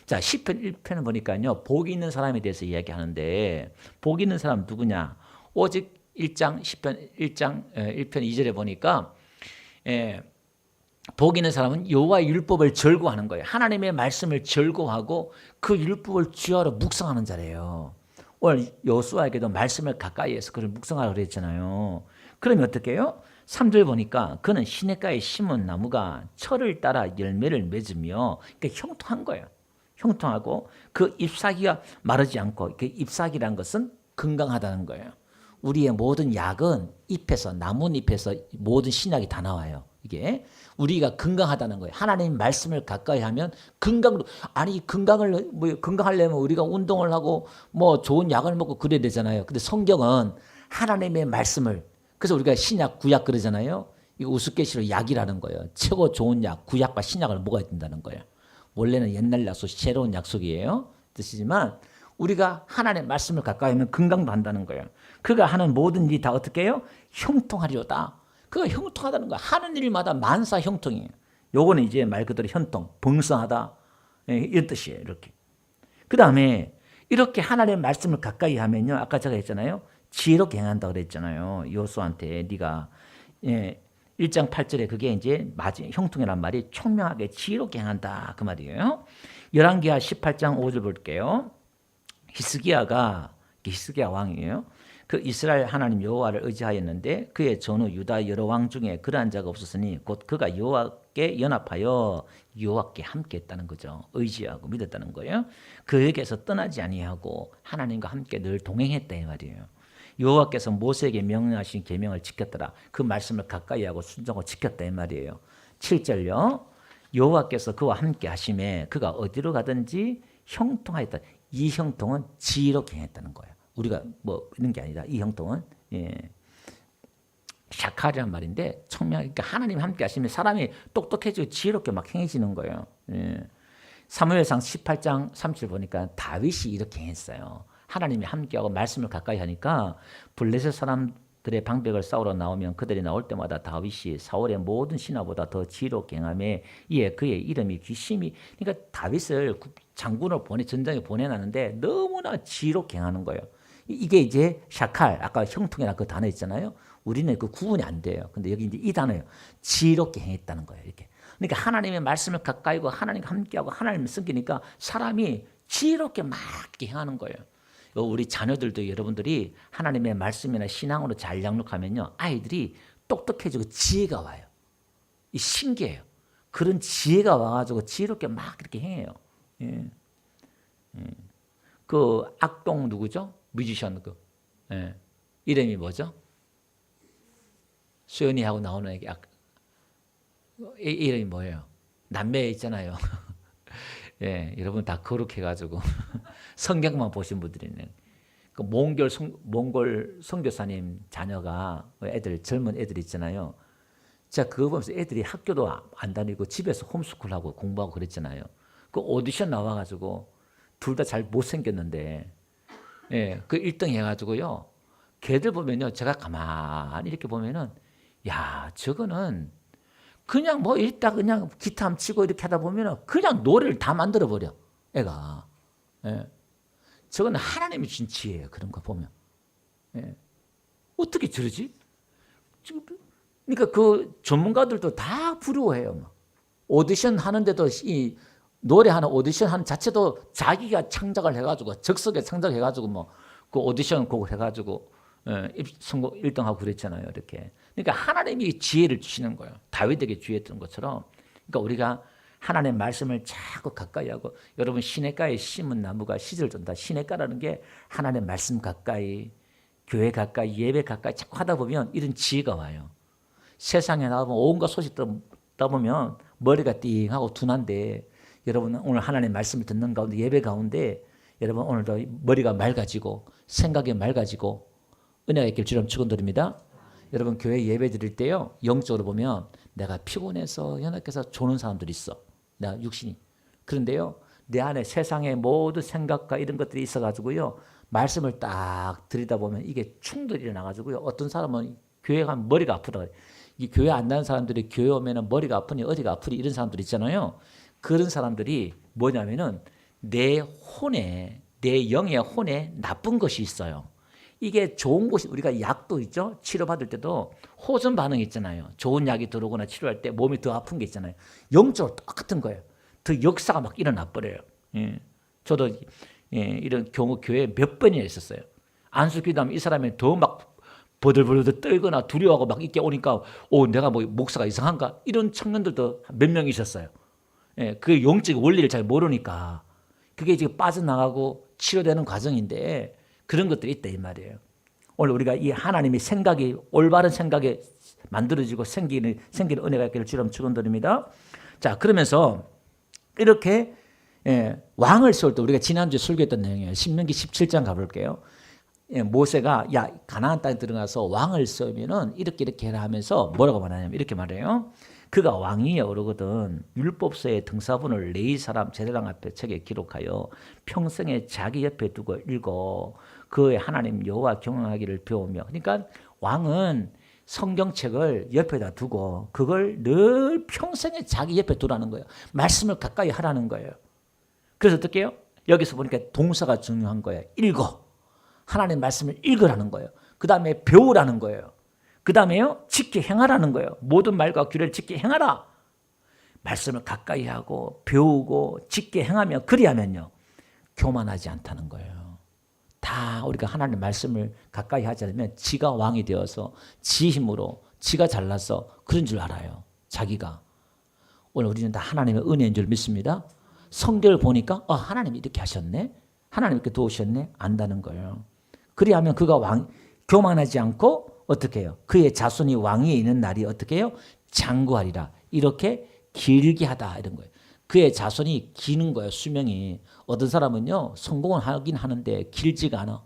S1: 자, 시편 1편을 보니까요. 복 있는 사람에 대해서 이야기하는데 복 있는 사람 누구냐? 오직 1장 1편 2절에 보니까 복 있는 사람은 여호와의 율법을 절거하는 거예요. 하나님의 말씀을 절거하고 그 율법을 주야로 묵상하는 자래요. 오늘 여호수아에게도 말씀을 가까이 해서 그를 묵상하라고 그랬잖아요. 그러면 어떻게 해요? 3절 보니까 그는 시냇가에 심은 나무가 철을 따라 열매를 맺으며 그러니까 형통한 거예요. 형통하고 그 잎사귀가 마르지 않고 그 잎사귀라는 것은 건강하다는 거예요. 우리의 모든 약은 잎에서 나뭇잎에서 모든 신약이 다 나와요. 이게 우리가 건강하다는 거예요. 하나님 말씀을 가까이 하면 건강으로 건강하려면 우리가 운동을 하고 좋은 약을 먹고 그래야 되잖아요. 근데 성경은 하나님의 말씀을 그래서 우리가 신약 구약 그러잖아요. 이거 우스갯소리로 약이라는 거예요. 최고 좋은 약 구약과 신약을 먹어야 된다는 거예요. 원래는 옛날 약속 새로운 약속이에요. 뜻이지만 우리가 하나님의 말씀을 가까이 하면 건강도 한다는 거예요. 그가 하는 모든 일이 다 어떻게 해요? 형통하리로다. 그가 형통하다는 거야. 하는 일마다 만사 형통이에요. 요거는 이제 말 그대로 형통, 번성하다 이런 뜻이에요. 이렇게. 그 다음에 이렇게 하나님의 말씀을 가까이 하면요. 아까 제가 했잖아요. 지혜롭게 행한다고 그랬잖아요. 여호수아한테 네가 1장 8절에 그게 이제 형통이란 말이 총명하게 지혜롭게 행한다 그 말이에요. 열왕기하 18장 5절 볼게요. 히스기야 왕이에요. 그 이스라엘 하나님 여호와를 의지하였는데 그의 전후 유다 여러 왕 중에 그러한 자가 없었으니 곧 그가 여호와께 연합하여 여호와께 함께했다는 거죠. 의지하고 믿었다는 거예요. 그에게서 떠나지 아니하고 하나님과 함께 늘 동행했다 이 말이에요. 여호와께서 모세에게 명령하신 계명을 지켰더라. 그 말씀을 가까이 하고 순종하고 지켰다 이 말이에요. 7절요. 여호와께서 그와 함께 하심에 그가 어디로 가든지 형통하였다. 이 형통은 지혜롭게 행했다는 거예요. 우리가 이런 게 아니라 이 형통은 샤칼이란 말인데 그러니까 하나님 함께 하시면 사람이 똑똑해지고 지혜롭게 막 행해지는 거예요. 사무엘상 18장 3절 보니까 다윗이 이렇게 행했어요. 하나님이 함께하고 말씀을 가까이 하니까 블레셋 사람들의 방백을 싸우러 나오면 그들이 나올 때마다 다윗이 사울의 모든 신하보다 더 지혜롭게 행하며 이에 그의 이름이 귀심이 그러니까 다윗을 장군을 전장에 보내놨는데 너무나 지혜롭게 행하는 거예요. 이게 이제 샤칼 아까 형통이라 그 단어 있잖아요. 우리는 그 구분이 안 돼요. 근데 여기 이제 이 단어예요. 지혜롭게 행했다는 거예요. 이렇게. 그러니까 하나님의 말씀을 가까이고 하나님과 함께하고 하나님을 섬기니까 사람이 지혜롭게 막 행하는 거예요. 우리 자녀들도 여러분들이 하나님의 말씀이나 신앙으로 잘 양육하면요. 아이들이 똑똑해지고 지혜가 와요. 이 신기해요. 그런 지혜가 와가지고 지혜롭게 막 이렇게 행해요. 그 악동 누구죠? 뮤지션 이름이 뭐죠? 수연이하고 나오는 애기 이름이 뭐예요? 남매 있잖아요. 여러분 다 거룩해가지고 성경만 보신 분들이네. 그 몽골 선교사님 자녀가 젊은 애들 있잖아요. 제가 그거 보면서 애들이 학교도 안 다니고 집에서 홈스쿨하고 공부하고 그랬잖아요. 그 오디션 나와가지고 둘 다 잘 못생겼는데 그 1등 해가지고요. 걔들 보면요. 제가 가만히 이렇게 보면은 야 저거는 그냥 이따 그냥 기타 한번 치고 이렇게 하다 보면은 그냥 노래를 다 만들어 버려 애가. 저거는 하나님이 주신 지혜예요. 그런 거 보면. 어떻게 저러지? 그러니까 그 전문가들도 다 부러워해요. 오디션 하는데도 이 노래하는 오디션 하는 자체도 자기가 창작을 해가지고 적석에 창작해가지고 그 오디션 곡을 해가지고 선거 1등하고 그랬잖아요. 이렇게. 그러니까 하나님이 지혜를 주시는 거예요. 다윗에게 주의했던 것처럼. 그러니까 우리가 하나님의 말씀을 자꾸 가까이 하고, 여러분 시냇가에 심은 나무가 씨를 준다. 시냇가라는 게 하나님의 말씀 가까이, 교회 가까이, 예배 가까이 자꾸 하다 보면 이런 지혜가 와요. 세상에 나가면 온갖 소식 듣다 보면 머리가 띵하고 둔한데, 여러분 오늘 하나님의 말씀을 듣는 가운데, 예배 가운데 여러분 오늘도 머리가 맑아지고 생각이 맑아지고 은혜가 있길 주님 축원드립니다. 여러분 교회 예배 드릴 때요, 영적으로 보면 내가 피곤해서 연약해서 조는 사람들이 있어. 내가 육신이. 그런데요, 내 안에 세상의 모든 생각과 이런 것들이 있어가지고요, 말씀을 딱 들이다보면 이게 충돌이 일어나가지고요, 어떤 사람은 교회 가면 머리가 아프다. 이 교회 안 나는 사람들이 교회 오면 머리가 아프니 어디가 아프니 이런 사람들 있잖아요. 그런 사람들이 뭐냐면은 내 혼에, 내 영의 혼에 나쁜 것이 있어요. 이게 좋은 곳이, 우리가 약도 있죠? 치료받을 때도 호전 반응이 있잖아요. 좋은 약이 들어오거나 치료할 때 몸이 더 아픈 게 있잖아요. 영적으로 똑같은 거예요. 더 역사가 막 일어나 버려요. 예. 저도 이런 경우 교회에 몇 번이나 있었어요. 안수 기도하면 이 사람이 더 막 버들버들 떨거나 두려워하고 막 이렇게 오니까, 내가 뭐 목사가 이상한가? 이런 청년들도 몇 명 있었어요. 예. 그 영적 원리를 잘 모르니까 그게 지금 빠져나가고 치료되는 과정인데, 그런 것들이 있다 이 말이에요. 오늘 우리가 이 하나님의 생각이 올바른 생각에 만들어지고 생기는 은혜가 있기를 주님 축원드립니다. 자, 그러면서 이렇게 왕을 세울 때, 우리가 지난주에 설교했던 내용이에요. 신명기 17장 가볼게요. 모세가 가나안 땅에 들어가서 왕을 세우면은 이렇게 해라 하면서 뭐라고 말하냐면 이렇게 말해요. 그가 왕위에 오르거든 율법서의 등사본을 레위 사람 제사장 앞에 책에 기록하여 평생에 자기 옆에 두고 읽어 그의 하나님 여호와 경외하기를 배우며. 그러니까 왕은 성경책을 옆에다 두고 그걸 늘 평생에 자기 옆에 두라는 거예요. 말씀을 가까이 하라는 거예요. 그래서 어떻게 해요? 여기서 보니까 동사가 중요한 거예요. 읽어. 하나님 말씀을 읽으라는 거예요. 그 다음에 배우라는 거예요. 그 다음에요, 지켜 행하라는 거예요. 모든 말과 규례를 지켜 행하라. 말씀을 가까이 하고 배우고 지켜 행하며 그리하면요, 교만하지 않다는 거예요. 다 우리가 하나님의 말씀을 가까이 하지 않으면 지가 왕이 되어서 지 힘으로 지가 잘나서 그런 줄 알아요. 자기가. 오늘 우리는 다 하나님의 은혜인 줄 믿습니다. 성경을 보니까 하나님이 이렇게 하셨네, 하나님 이렇게 도우셨네, 안다는 거예요. 그리하면 그가 교만하지 않고 어떻게 해요? 그의 자손이 왕위에 있는 날이 어떻게 해요? 장구하리라. 이렇게 길게 하다 이런 거예요. 그의 자손이 기는 거예요. 수명이. 어떤 사람은요, 성공을 하긴 하는데 길지가 않아.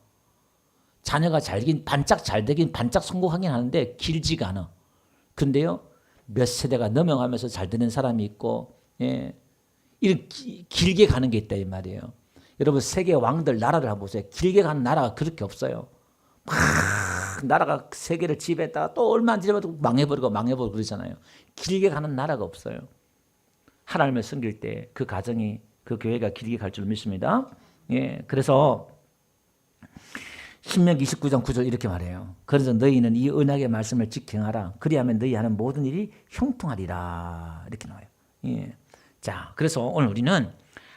S1: 자녀가 반짝 잘 되긴 반짝 성공하긴 하는데 길지가 않아. 그런데요, 몇 세대가 넘어가면서 잘 되는 사람이 있고, 이런 길게 가는 게 있다 이 말이에요. 여러분 세계 왕들 나라를 한번 보세요. 길게 가는 나라가 그렇게 없어요. 막 나라가 세계를 지배했다가 또 얼마 안 지나도 망해버리고 그러잖아요. 길게 가는 나라가 없어요. 하나님을 섬길 때 그 가정이, 그 교회가 길게 갈 줄 믿습니다. 그래서 신명기 29장 9절 이렇게 말해요. 그래서 너희는 이 언약의 말씀을 지켜하라. 그리하면 너희 하는 모든 일이 형통하리라. 이렇게 나와요. 자, 그래서 오늘 우리는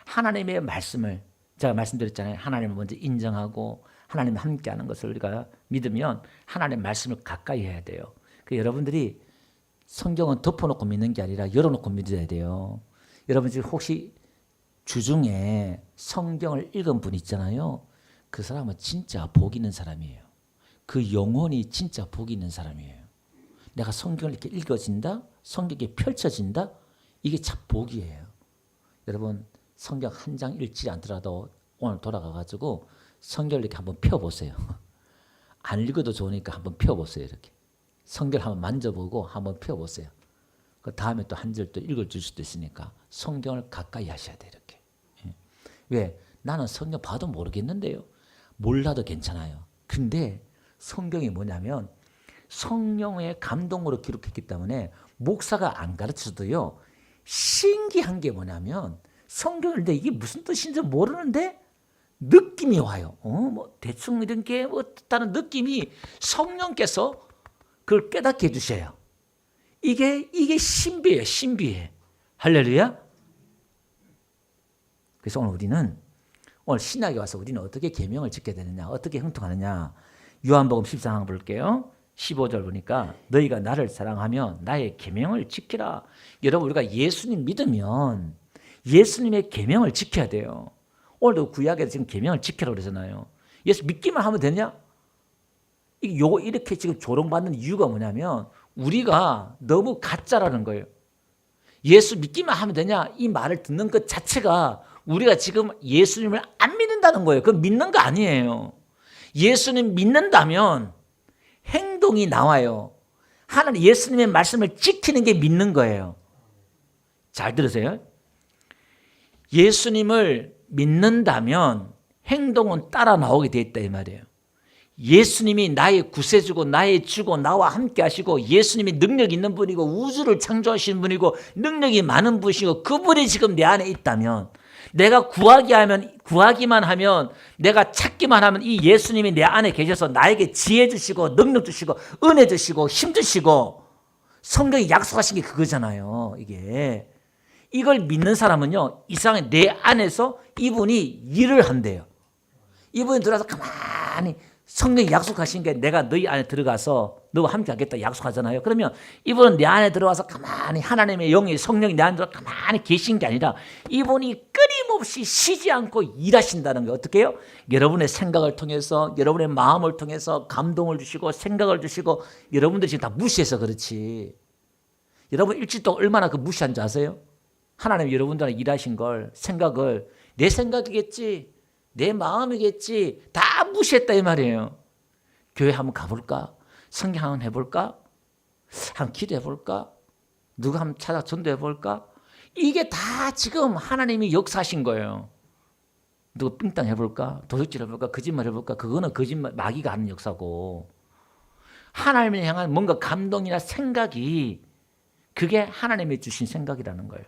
S1: 하나님의 말씀을, 제가 말씀드렸잖아요. 하나님을 먼저 인정하고 하나님과 함께하는 것을 우리가 믿으면 하나님의 말씀을 가까이 해야 돼요. 여러분들이 성경은 덮어놓고 믿는 게 아니라 열어놓고 믿어야 돼요. 여러분 지금 혹시 주중에 성경을 읽은 분 있잖아요. 그 사람은 진짜 복 있는 사람이에요. 그 영혼이 진짜 복 있는 사람이에요. 내가 성경을 이렇게 읽어진다, 성경이 펼쳐진다, 이게 참 복이에요. 여러분 성경 한 장 읽지 않더라도 오늘 돌아가가지고 성경을 이렇게 한번 펴보세요. 안 읽어도 좋으니까 한번 펴보세요. 이렇게 성경을 한번 만져보고 한번 펴보세요. 그 다음에 또 한 절 또 읽어줄 수도 있으니까 성경을 가까이 하셔야 돼요. 이렇게. 왜? 나는 성경 봐도 모르겠는데요. 몰라도 괜찮아요. 근데 성경이 뭐냐면 성령의 감동으로 기록했기 때문에 목사가 안 가르쳐도요, 신기한 게 뭐냐면 성경을 읽는데 이게 무슨 뜻인지 모르는데 느낌이 와요. 뭐 대충 이런 게 어떻다는 느낌이 성령께서 그걸 깨닫게 해주셔요. 이게 신비예요. 신비해. 할렐루야. 그래서 오늘 신약에 와서 우리는 어떻게 계명을 지켜야 되느냐, 어떻게 형통하느냐. 요한복음 14장 볼게요. 15절 보니까 너희가 나를 사랑하면 나의 계명을 지키라. 여러분 우리가 예수님 믿으면 예수님의 계명을 지켜야 돼요. 오늘도 구약에서 지금 계명을 지키라고 그러잖아요. 예수 믿기만 하면 되냐? 요거 이렇게 지금 조롱받는 이유가 뭐냐면 우리가 너무 가짜라는 거예요. 예수 믿기만 하면 되냐? 이 말을 듣는 것 자체가 우리가 지금 예수님을 안 믿는다는 거예요. 그건 믿는 거 아니에요. 예수님 믿는다면 행동이 나와요. 하나님 예수님의 말씀을 지키는 게 믿는 거예요. 잘 들으세요. 예수님을 믿는다면 행동은 따라 나오게 돼 있다 이 말이에요. 예수님이 나의 구세주고 나의 주고 나와 함께 하시고 예수님이 능력 있는 분이고 우주를 창조하신 분이고 능력이 많은 분이시고 그분이 지금 내 안에 있다면 내가 구하기만 하면 내가 찾기만 하면 이 예수님이 내 안에 계셔서 나에게 지혜 주시고 능력 주시고 은혜 주시고 힘 주시고 성경이 약속하신 게 그거잖아요. 이걸 믿는 사람은요 이상하게 내 안에서 이분이 일을 한대요. 이분이 들어와서 가만히 성경이 약속하신 게 내가 너희 안에 들어가서 너와 함께 하겠다 약속하잖아요. 그러면 이분은 내 안에 들어와서 가만히 하나님의 영이 성령이 내 안에 들어 가만히 계신 게 아니라 이분이 끊임없이 쉬지 않고 일하신다는 거예요. 어떻게 해요? 여러분의 생각을 통해서 여러분의 마음을 통해서 감동을 주시고 생각을 주시고 여러분들이 지금 다 무시해서 그렇지. 여러분 일주일 동안 얼마나 그 무시한 줄 아세요? 하나님 여러분들한테 일하신 걸 생각을 내 생각이겠지 내 마음이겠지 다 무시했다 이 말이에요. 교회 한번 가볼까? 성경 한번 해볼까? 한번 기도해볼까? 누가 한번 찾아 전도해볼까? 이게 다 지금 하나님이 역사하신 거예요. 누가 삥땅 해볼까? 도둑질 해볼까? 거짓말 해볼까? 그거는 거짓말 마귀가 하는 역사고 하나님을 향한 뭔가 감동이나 생각이 그게 하나님이 주신 생각이라는 거예요.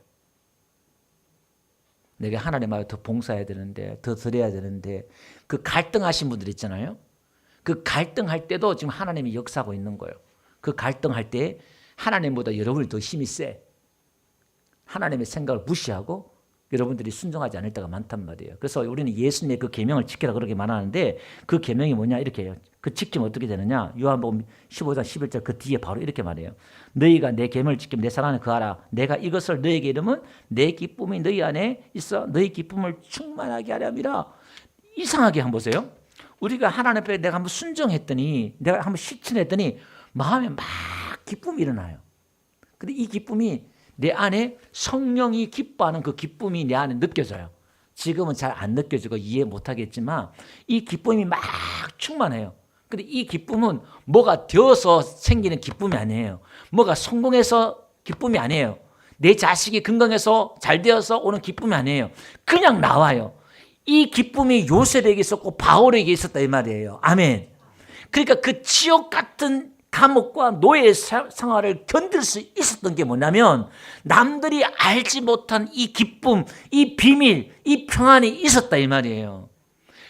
S1: 내가 하나님 앞에 더 봉사해야 되는데 더 드려야 되는데 그 갈등하신 분들 있잖아요. 그 갈등할 때도 지금 하나님이 역사하고 있는 거예요. 그 갈등할 때 하나님보다 여러분이 더 힘이 세. 하나님의 생각을 무시하고 여러분들이 순종하지 않을 때가 많단 말이에요. 그래서 우리는 예수님의 그 계명을 지키라 그렇게 말하는데 그 계명이 뭐냐 이렇게 해요. 그 지키면 어떻게 되느냐. 요한복음 15장 11절 그 뒤에 바로 이렇게 말해요. 너희가 내 계명을 지키면 내 사랑을 거하라. 내가 이것을 너희에게 이르면 내 기쁨이 너희 안에 있어 너희 기쁨을 충만하게 하려 함이라. 이상하게 한번 보세요. 우리가 하나님 앞에 내가 한번 순종했더니 내가 한번 실천했더니 마음에 막 기쁨이 일어나요. 근데 이 기쁨이 내 안에 성령이 기뻐하는 그 기쁨이 내 안에 느껴져요. 지금은 잘 안 느껴지고 이해 못하겠지만 이 기쁨이 막 충만해요. 근데 이 기쁨은 뭐가 되어서 생기는 기쁨이 아니에요. 뭐가 성공해서 기쁨이 아니에요. 내 자식이 건강해서 잘 되어서 오는 기쁨이 아니에요. 그냥 나와요. 이 기쁨이 요셉에게 있었고 바울에게 있었다 이 말이에요. 아멘. 그러니까 그 지옥 같은 감옥과 노예 생활을 견딜 수 있었던 게 뭐냐면 남들이 알지 못한 이 기쁨, 이 비밀, 이 평안이 있었다 이 말이에요.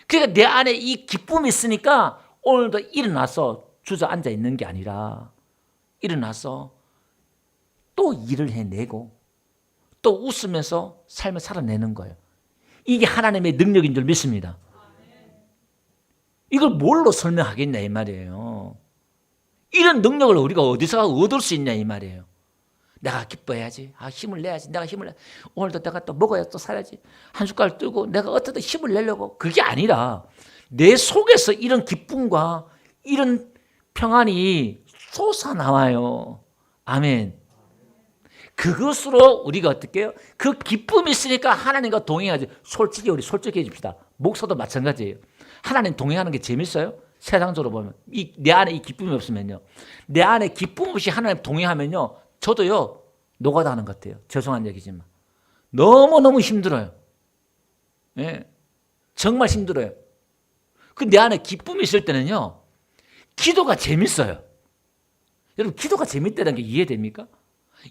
S1: 그러니까 내 안에 이 기쁨이 있으니까 오늘도 일어나서 주저앉아 있는 게 아니라 일어나서 또 일을 해내고 또 웃으면서 삶을 살아내는 거예요. 이게 하나님의 능력인 줄 믿습니다. 이걸 뭘로 설명하겠냐 이 말이에요. 이런 능력을 우리가 어디서 얻을 수 있냐 이 말이에요. 내가 기뻐해야지. 힘을 내야지. 내가 힘을 내. 오늘도 내가 또 먹어야 또 살아야지. 한 숟갈 뜨고 내가 어떻게 힘을 내려고. 그게 아니라 내 속에서 이런 기쁨과 이런 평안이 솟아나와요. 아멘. 그것으로 우리가 어떻게 해요? 그 기쁨이 있으니까 하나님과 동행하지. 솔직히 우리 솔직해집시다. 목사도 마찬가지예요. 하나님 동행하는 게 재밌어요? 세상적으로 보면 내 안에 이 기쁨이 없으면요. 내 안에 기쁨 없이 하나님 동행하면요. 저도요. 노가다 하는 것 같아요. 죄송한 얘기지만. 너무너무 힘들어요. 예, 정말 힘들어요. 그 내 안에 기쁨이 있을 때는요. 기도가 재밌어요. 여러분 기도가 재밌다는 게 이해됩니까?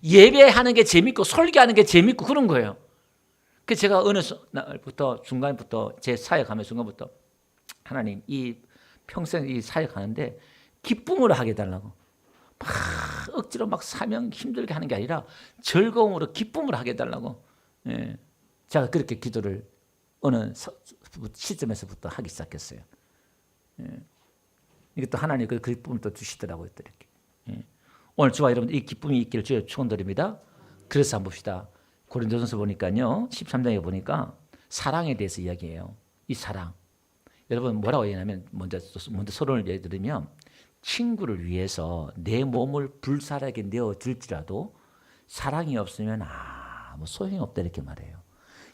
S1: 예배하는 게 재밌고 설교하는 게 재밌고 그런 거예요. 그래서 제가 어느 날부터 중간부터 제 사역하는 순간부터 하나님 이 평생 이 사역하는데 기쁨으로 하게 해달라고. 막 억지로 막 사명 힘들게 하는 게 아니라 즐거움으로 기쁨으로 하게 해달라고. 예. 제가 그렇게 기도를 어느 시점에서부터 하기 시작했어요. 예. 이게 또 하나님 그 기쁨을 또 주시더라고요. 또 이렇게. 예. 오늘 주와 여러분 이 기쁨이 있기를 주여 축원드립니다. 그래서 한번 봅시다. 고린도전서 보니까요. 13장에 보니까 사랑에 대해서 이야기해요. 이 사랑. 여러분 뭐라고 얘기하냐면 먼저 서론을 예를 들면 친구를 위해서 내 몸을 불살하게 내어줄지라도 사랑이 없으면 아무 소용이 없다 이렇게 말해요.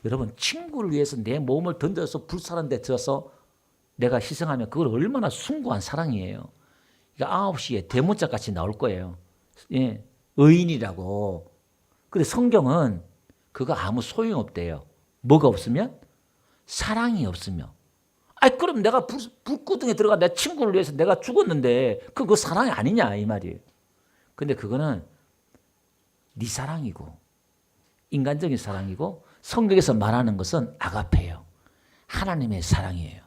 S1: 여러분 친구를 위해서 내 몸을 던져서 불살한 데 들어서 내가 희생하면 그걸 얼마나 숭고한 사랑이에요. 그러니까 9시에 대문자 같이 나올 거예요. 예, 의인이라고. 근데 성경은 그거 아무 소용이 없대요. 뭐가 없으면? 사랑이 없으면. 아니 그럼 내가 불구덩이에 들어가 내 친구를 위해서 내가 죽었는데 그거 사랑이 아니냐 이 말이에요. 근데 그거는 네 사랑이고 인간적인 사랑이고 성경에서 말하는 것은 아가페예요. 하나님의 사랑이에요.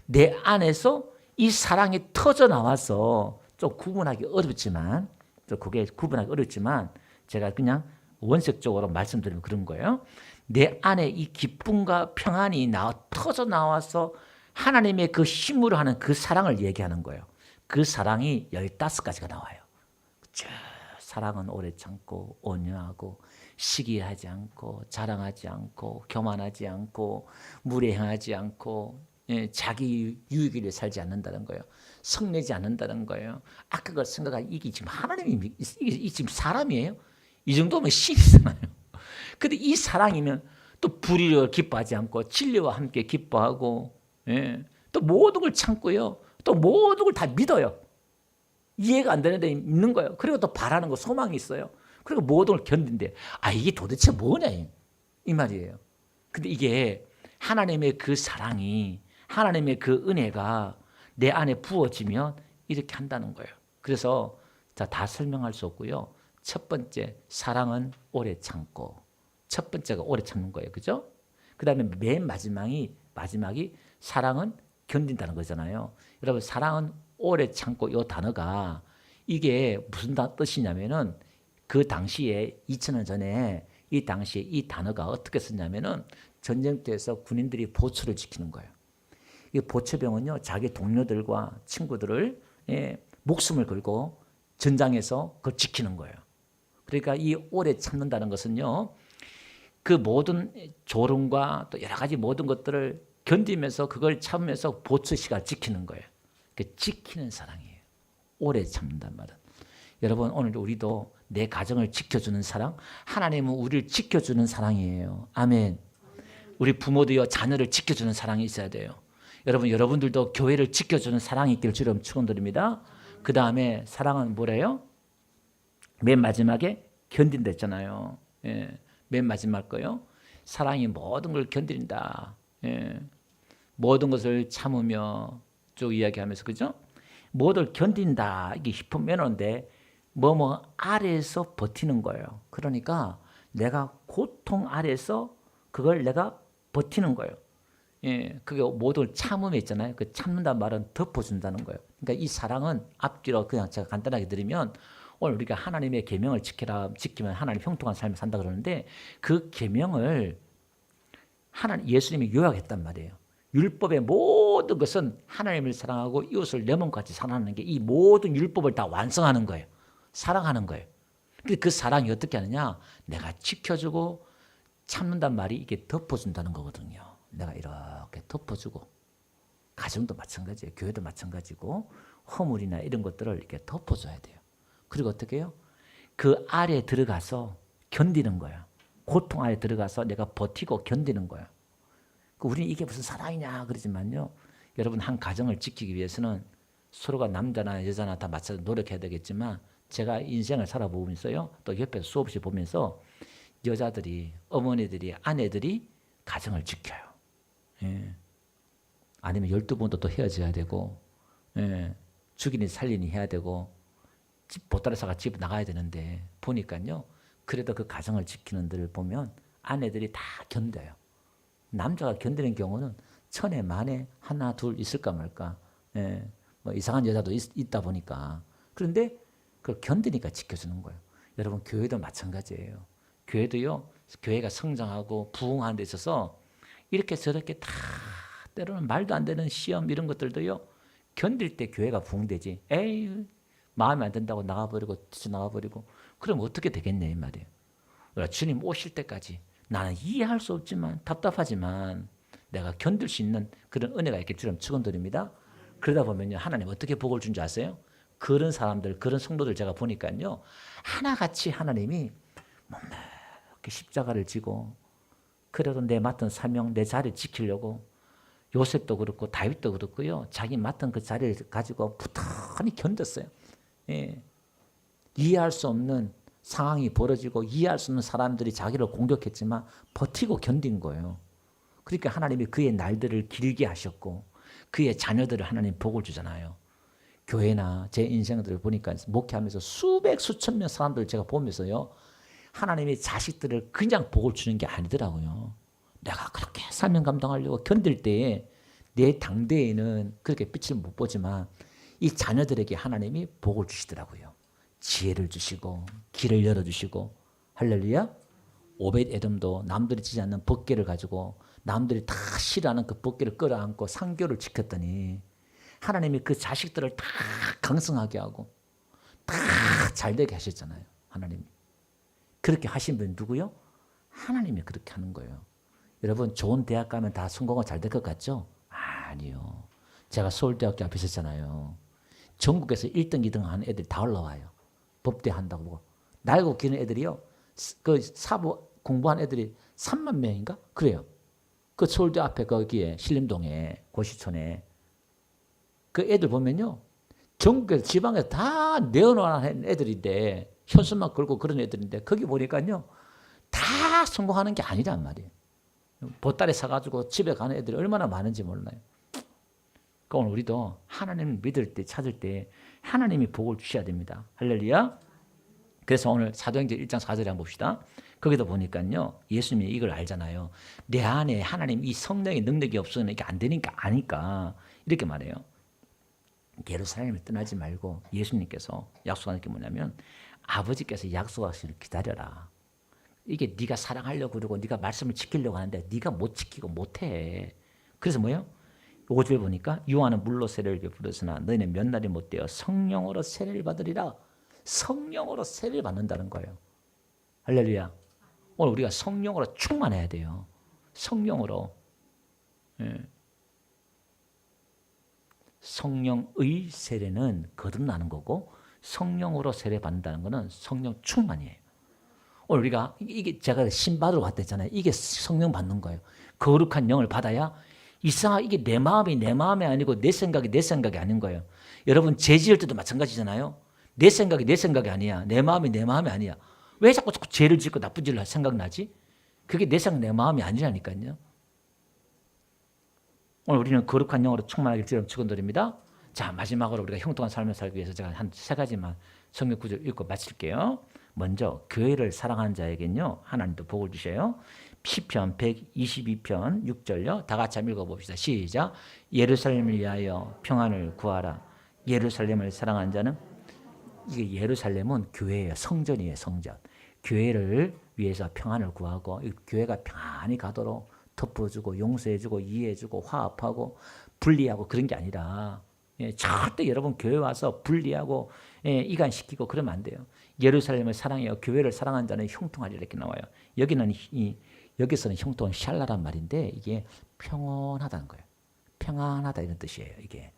S1: 내 안에서 이 사랑이 터져 나와서 좀 구분하기 어렵지만 그게 구분하기 어렵지만 제가 그냥 원색적으로 말씀드리면 그런 거예요. 내 안에 이 기쁨과 평안이 터져 나와서 하나님의 그 힘으로 하는 그 사랑을 얘기하는 거예요. 그 사랑이 15가지가 나와요. 사랑은 오래 참고 온유하고 시기하지 않고 자랑하지 않고 교만하지 않고 무례행하지 않고 자기 유익을 위해 살지 않는다는 거예요. 성내지 않는다는 거예요. 아까 그걸 생각한 이게 지금 하나님이 이 지금 사람이에요. 이 정도면 신이잖아요. 근데 이 사랑이면 또 불의를 기뻐하지 않고 진리와 함께 기뻐하고 또 모든 걸 참고요. 또 모든 걸 다 믿어요. 이해가 안 되는데 믿는 거예요. 그리고 또 바라는 거 소망이 있어요. 그리고 모든 걸 견딘대. 이게 도대체 뭐냐 이 말이에요. 근데 이게 하나님의 그 사랑이 하나님의 그 은혜가 내 안에 부어지면 이렇게 한다는 거예요. 그래서 다 설명할 수 없고요. 첫 번째 사랑은 오래 참고 첫 번째가 오래 참는 거예요. 그죠? 그 다음에 맨 마지막이 사랑은 견딘다는 거잖아요. 여러분 사랑은 오래 참고 이 단어가 이게 무슨 뜻이냐면은 그 당시에 2000년 전에 이 당시에 이 단어가 어떻게 썼냐면은 전쟁터에서 군인들이 보초를 지키는 거예요. 이 보초병은요 자기 동료들과 친구들을 목숨을 걸고 전장에서 그걸 지키는 거예요. 그러니까 이 오래 참는다는 것은요 그 모든 조롱과 또 여러 가지 모든 것들을 견디면서 그걸 참으면서 보초시가 지키는 거예요. 지키는 사랑이에요. 오래 참는단 말은. 여러분 오늘 우리도 내 가정을 지켜주는 사랑, 하나님은 우리를 지켜주는 사랑이에요. 아멘. 우리 부모도요 자녀를 지켜주는 사랑이 있어야 돼요. 여러분들도 교회를 지켜주는 사랑이 있기를 주님 축원드립니다. 그 다음에 사랑은 뭐래요? 맨 마지막에 견딘다 했잖아요. 맨 마지막 거요. 사랑이 모든 걸 견딘다. 모든 것을 참으며 쭉 이야기하면서 그죠? 모든 견딘다 이게 히포메노인데 뭐뭐 아래에서 버티는 거예요. 그러니까 내가 고통 아래에서 그걸 내가 버티는 거예요. 그게 모든 참음에 있잖아요. 그 참는다는 말은 덮어준다는 거예요. 그러니까 이 사랑은 앞뒤로 그냥 제가 간단하게 드리면 오늘 우리가 하나님의 계명을 지키면 하나님 형통한 삶을 산다 그러는데 그 계명을 예수님이 요약했단 말이에요. 율법의 모든 것은 하나님을 사랑하고 이웃을 내 몸같이 사랑하는 게 이 모든 율법을 다 완성하는 거예요. 사랑하는 거예요. 근데 그 사랑이 어떻게 하느냐? 내가 지켜주고 참는단 말이 이게 덮어준다는 거거든요. 내가 이렇게 덮어주고 가정도 마찬가지예요. 교회도 마찬가지고 허물이나 이런 것들을 이렇게 덮어줘야 돼요. 그리고 어떻게 해요? 그 아래에 들어가서 견디는 거예요. 고통 아래에 들어가서 내가 버티고 견디는 거예요. 우리는 이게 무슨 사랑이냐 그러지만요. 여러분 한 가정을 지키기 위해서는 서로가 남자나 여자나 다 마찬가지로 노력해야 되겠지만 제가 인생을 살아보면서요. 또 옆에서 수없이 보면서 여자들이 어머니들이 아내들이 가정을 지켜요. 아니면 12번도 또 헤어져야 되고 죽이니 살리니 해야 되고 보따리사가 집 나가야 되는데 보니까요. 그래도 그 가정을 지키는 데를 보면 아내들이 다 견뎌요. 남자가 견디는 경우는 천에 만에 하나 둘 있을까 말까. 뭐 이상한 여자도 있다 보니까. 그런데 그걸 견디니까 지켜주는 거예요. 여러분 교회도 마찬가지예요. 교회도요. 교회가 성장하고 부흥하는 데 있어서 이렇게 저렇게 다 때로는 말도 안 되는 시험 이런 것들도요. 견딜 때 교회가 부흥되지. 에이, 마음에 안 든다고 나가버리고 나가버리고 그럼 어떻게 되겠냐 이 말이에요. 그러니까 주님 오실 때까지 나는 이해할 수 없지만 답답하지만 내가 견딜 수 있는 그런 은혜가 있길 주님 축원드립니다. 그러다 보면요 하나님 어떻게 복을 준 줄 아세요? 그런 사람들 그런 성도들 제가 보니까요 하나같이 하나님이 이렇게 십자가를 지고 그래도 내 맡은 사명 내 자리 지키려고 요셉도 그렇고 다윗도 그렇고요 자기 맡은 그 자리를 가지고 부탄히 견뎠어요. 예. 이해할 수 없는 상황이 벌어지고 이해할 수 없는 사람들이 자기를 공격했지만 버티고 견딘 거예요. 그러니까 하나님이 그의 날들을 길게 하셨고 그의 자녀들을 하나님 복을 주잖아요. 교회나 제 인생들을 보니까 목회하면서 수백 수천 명 사람들을 제가 보면서요. 하나님이 자식들을 그냥 복을 주는 게 아니더라고요. 내가 그렇게 사명 감당하려고 견딜 때에 내 당대에는 그렇게 빛을 못 보지만 이 자녀들에게 하나님이 복을 주시더라고요. 지혜를 주시고 길을 열어주시고 할렐루야. 오벳 에돔도 남들이 지지 않는 법궤를 가지고 남들이 다 싫어하는 그 법궤를 끌어안고 상교를 지켰더니 하나님이 그 자식들을 다 강성하게 하고 다 잘되게 하셨잖아요. 하나님이. 그렇게 하신 분이 누구요? 하나님이 그렇게 하는 거예요. 여러분 좋은 대학 가면 다 성공은 잘 될 것 같죠? 아니요. 제가 서울대학교 앞에 있었잖아요. 전국에서 1등, 2등 하는 애들이 다 올라와요. 법대 한다고 보고. 날고 기는 애들이요. 그 사부 공부한 애들이 3만 명인가? 그래요. 그 서울대 앞에 거기에 신림동에 고시촌에 그 애들 보면요. 전국에서 지방에서 다 내어놓은 애들인데 현수막 걸고 그런 애들인데 거기 보니까요. 다 성공하는 게 아니란 말이에요. 보따리 사가지고 집에 가는 애들이 얼마나 많은지 몰라요. 그러니까 오늘 우리도 하나님을 믿을 때 찾을 때 하나님이 복을 주셔야 됩니다. 할렐루야. 그래서 오늘 사도행전 1장 4절에 한번 봅시다. 거기도 보니까요. 예수님이 이걸 알잖아요. 내 안에 하나님 이 성령의 능력이 없으면 이게 안 되니까 아니까 이렇게 말해요. 예루살렘을 떠나지 말고 예수님께서 약속하는 게 뭐냐면 아버지께서 약속하시기를 기다려라. 이게 네가 사랑하려고 그러고 네가 말씀을 지키려고 하는데 네가 못 지키고 못해. 그래서 뭐예요? 5절 보니까 요한은 물로 세례를 베풀었으나 너희는 몇 날이 못되어 성령으로 세례를 받으리라. 성령으로 세례를 받는다는 거예요. 할렐루야. 오늘 우리가 성령으로 충만해야 돼요. 성령으로. 예. 성령의 세례는 거듭나는 거고 성령으로 세례 받는다는 것은 성령 충만이에요. 오늘 우리가 이게 제가 신 받으러 왔댔잖아요. 이게 성령 받는 거예요. 거룩한 영을 받아야 이게 내 마음이 아니고 내 생각이 아닌 거예요. 여러분 죄 지을 때도 마찬가지잖아요. 내 생각이 아니야. 내 마음이 아니야. 왜 자꾸 죄를 짓고 나쁜 짓을 할 생각나지? 그게 내 생각 내 마음이 아니라니까요. 오늘 우리는 거룩한 영으로 충만하길 주님 축원드립니다. 자 마지막으로 우리가 형통한 삶을 살기 위해서 제가 한 3가지만 성경 구절 읽고 마칠게요. 먼저 교회를 사랑하는 자에겐요 하나님도 복을 주셔요. 시편 122편 6절요. 다 같이 한번 읽어봅시다. 시작. 예루살렘을 위하여 평안을 구하라. 예루살렘을 사랑하는 자는 이게 예루살렘은 교회예요. 성전이에요. 성전. 교회를 위해서 평안을 구하고 교회가 평안히 가도록 덮어주고 용서해주고 이해해주고 화합하고 분리하고 그런 게 아니라 절대 여러분 교회 와서 분리하고 이간시키고 그러면 안 돼요. 예루살렘을 사랑해요. 교회를 사랑하는 자는 형통하리 이렇게 나와요. 여기서는 형통은 샬라란 말인데 이게 평온하다는 거예요. 평안하다 이런 뜻이에요. 이게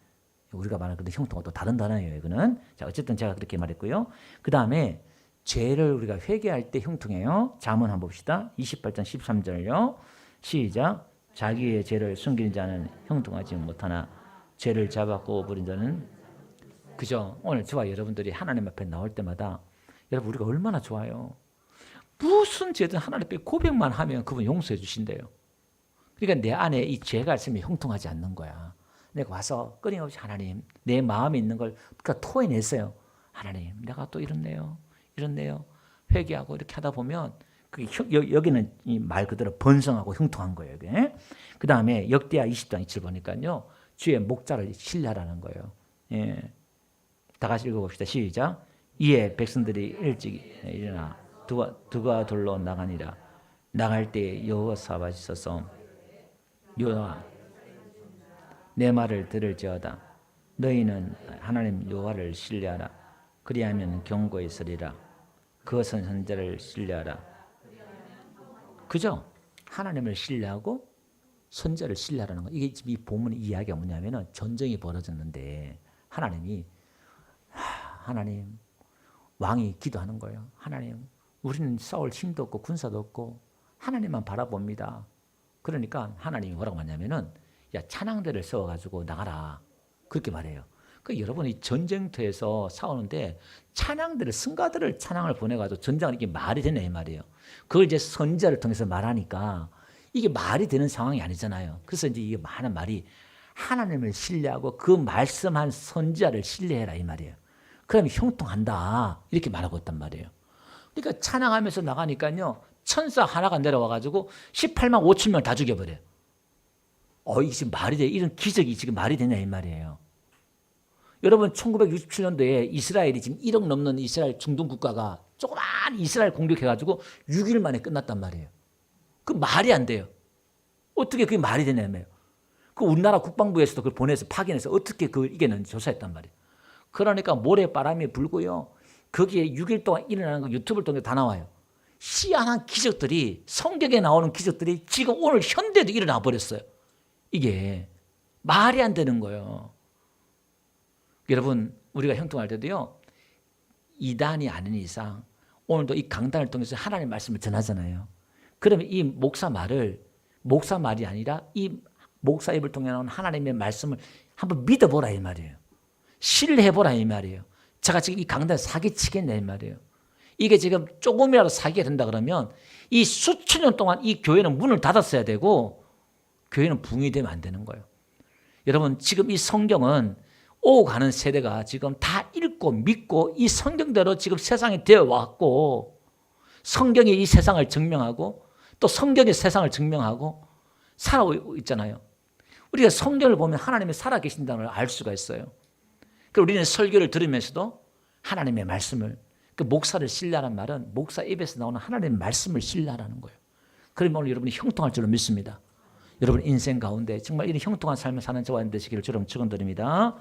S1: 우리가 말하는 그 형통은 또 다른 단어예요. 이거는 자 어쨌든 제가 그렇게 말했고요. 그 다음에 죄를 우리가 회개할 때 형통해요. 잠언 한번 봅시다. 28장 13절요. 시작. 자기의 죄를 숨기는 자는 형통하지 못하나 죄를 잡았고 버린 자는 그죠? 오늘 저와 여러분들이 하나님 앞에 나올 때마다 여러분 우리가 얼마나 좋아요. 무슨 죄든 하나님 앞에 고백만 하면 그분 용서해 주신대요. 그러니까 내 안에 이 죄가 있으면 형통하지 않는 거야. 내가 와서 끊임없이 하나님 내 마음에 있는 걸 그러니까 토해냈어요. 하나님 내가 또 이렇네요. 회개하고 이렇게 하다 보면 여기는 이 말 그대로 번성하고 형통한 거예요. 그 다음에 역대하 20장 2절 보니까요. 주의 목자를 신뢰하라는 거예요. 예. 다 같이 읽어봅시다. 시작. 이에 백성들이 일찍 일어나 두가 돌로 나가니라. 나갈 때 여호와 사바시소서 여호와 내 말을 들을지어다. 너희는 하나님 여호와를 신뢰하라. 그리하면 경고에 서리라. 그것은 선자를 신뢰하라. 그죠? 하나님을 신뢰하고 선자를 신뢰하라는 거. 이게 지금 이 본문의 이야기가 뭐냐면은 전쟁이 벌어졌는데 하나님 왕이 기도하는 거예요. 하나님, 우리는 싸울 힘도 없고 군사도 없고 하나님만 바라봅니다. 그러니까 하나님이 뭐라고 하냐면은 야, 찬양대를 세워가지고 나가라. 그렇게 말해요. 그러니까 여러분이 전쟁터에서 싸우는데 찬양대를, 승가들을 찬양을 보내가지고 전장을 이게 말이 되냐 이 말이에요. 그걸 이제 선지자를 통해서 말하니까 이게 말이 되는 상황이 아니잖아요. 그래서 이제 이게 많은 말이 하나님을 신뢰하고 그 말씀한 선지자를 신뢰해라 이 말이에요. 그러면 형통한다 이렇게 말하고 있단 말이에요. 그러니까 찬양하면서 나가니까요 천사 하나가 내려와가지고 18만 5천 명 다 죽여버려요. 이게 지금 말이 돼? 이런 기적이 지금 말이 되냐 이 말이에요. 여러분 1967년도에 이스라엘이 지금 1억 넘는 이스라엘 중동 국가가 조그만 이스라엘 공격해가지고 6일 만에 끝났단 말이에요. 그 말이 안 돼요. 어떻게 그게 말이 되냐면요. 그 우리나라 국방부에서도 그걸 보내서 파견해서 어떻게 그걸 이겼는지 조사했단 말이에요. 그러니까 모래바람이 불고요. 거기에 6일 동안 일어나는 거 유튜브를 통해 다 나와요. 희한한 기적들이 성경에 나오는 기적들이 지금 오늘 현대도 일어나 버렸어요. 이게 말이 안 되는 거예요. 여러분 우리가 형통할 때도요. 이단이 아닌 이상 오늘도 이 강단을 통해서 하나님의 말씀을 전하잖아요. 그러면 이 목사 말이 아니라 이 목사 입을 통해 나오는 하나님의 말씀을 한번 믿어보라 이 말이에요. 신뢰해보라 이 말이에요. 제가 지금 이 강단에 사기치겠네 이 말이에요. 이게 지금 조금이라도 사기가 된다 그러면 이 수천 년 동안 이 교회는 문을 닫았어야 되고 교회는 붕이 되면 안 되는 거예요. 여러분 지금 이 성경은 오고 가는 세대가 지금 다 읽고 믿고 이 성경대로 지금 세상에 되어 왔고 성경이 이 세상을 증명하고 또 성경이 세상을 증명하고 살아오고 있잖아요. 우리가 성경을 보면 하나님이 살아계신다는 걸 알 수가 있어요. 그리고 우리는 설교를 들으면서도 하나님의 말씀을, 그 목사를 신뢰하는 말은 목사 입에서 나오는 하나님의 말씀을 신뢰하라는 거예요. 그러면 오늘 여러분이 형통할 줄로 믿습니다. 여러분 인생 가운데 정말 이런 형통한 삶을 사는 저와 되시기를 주로 축원드립니다.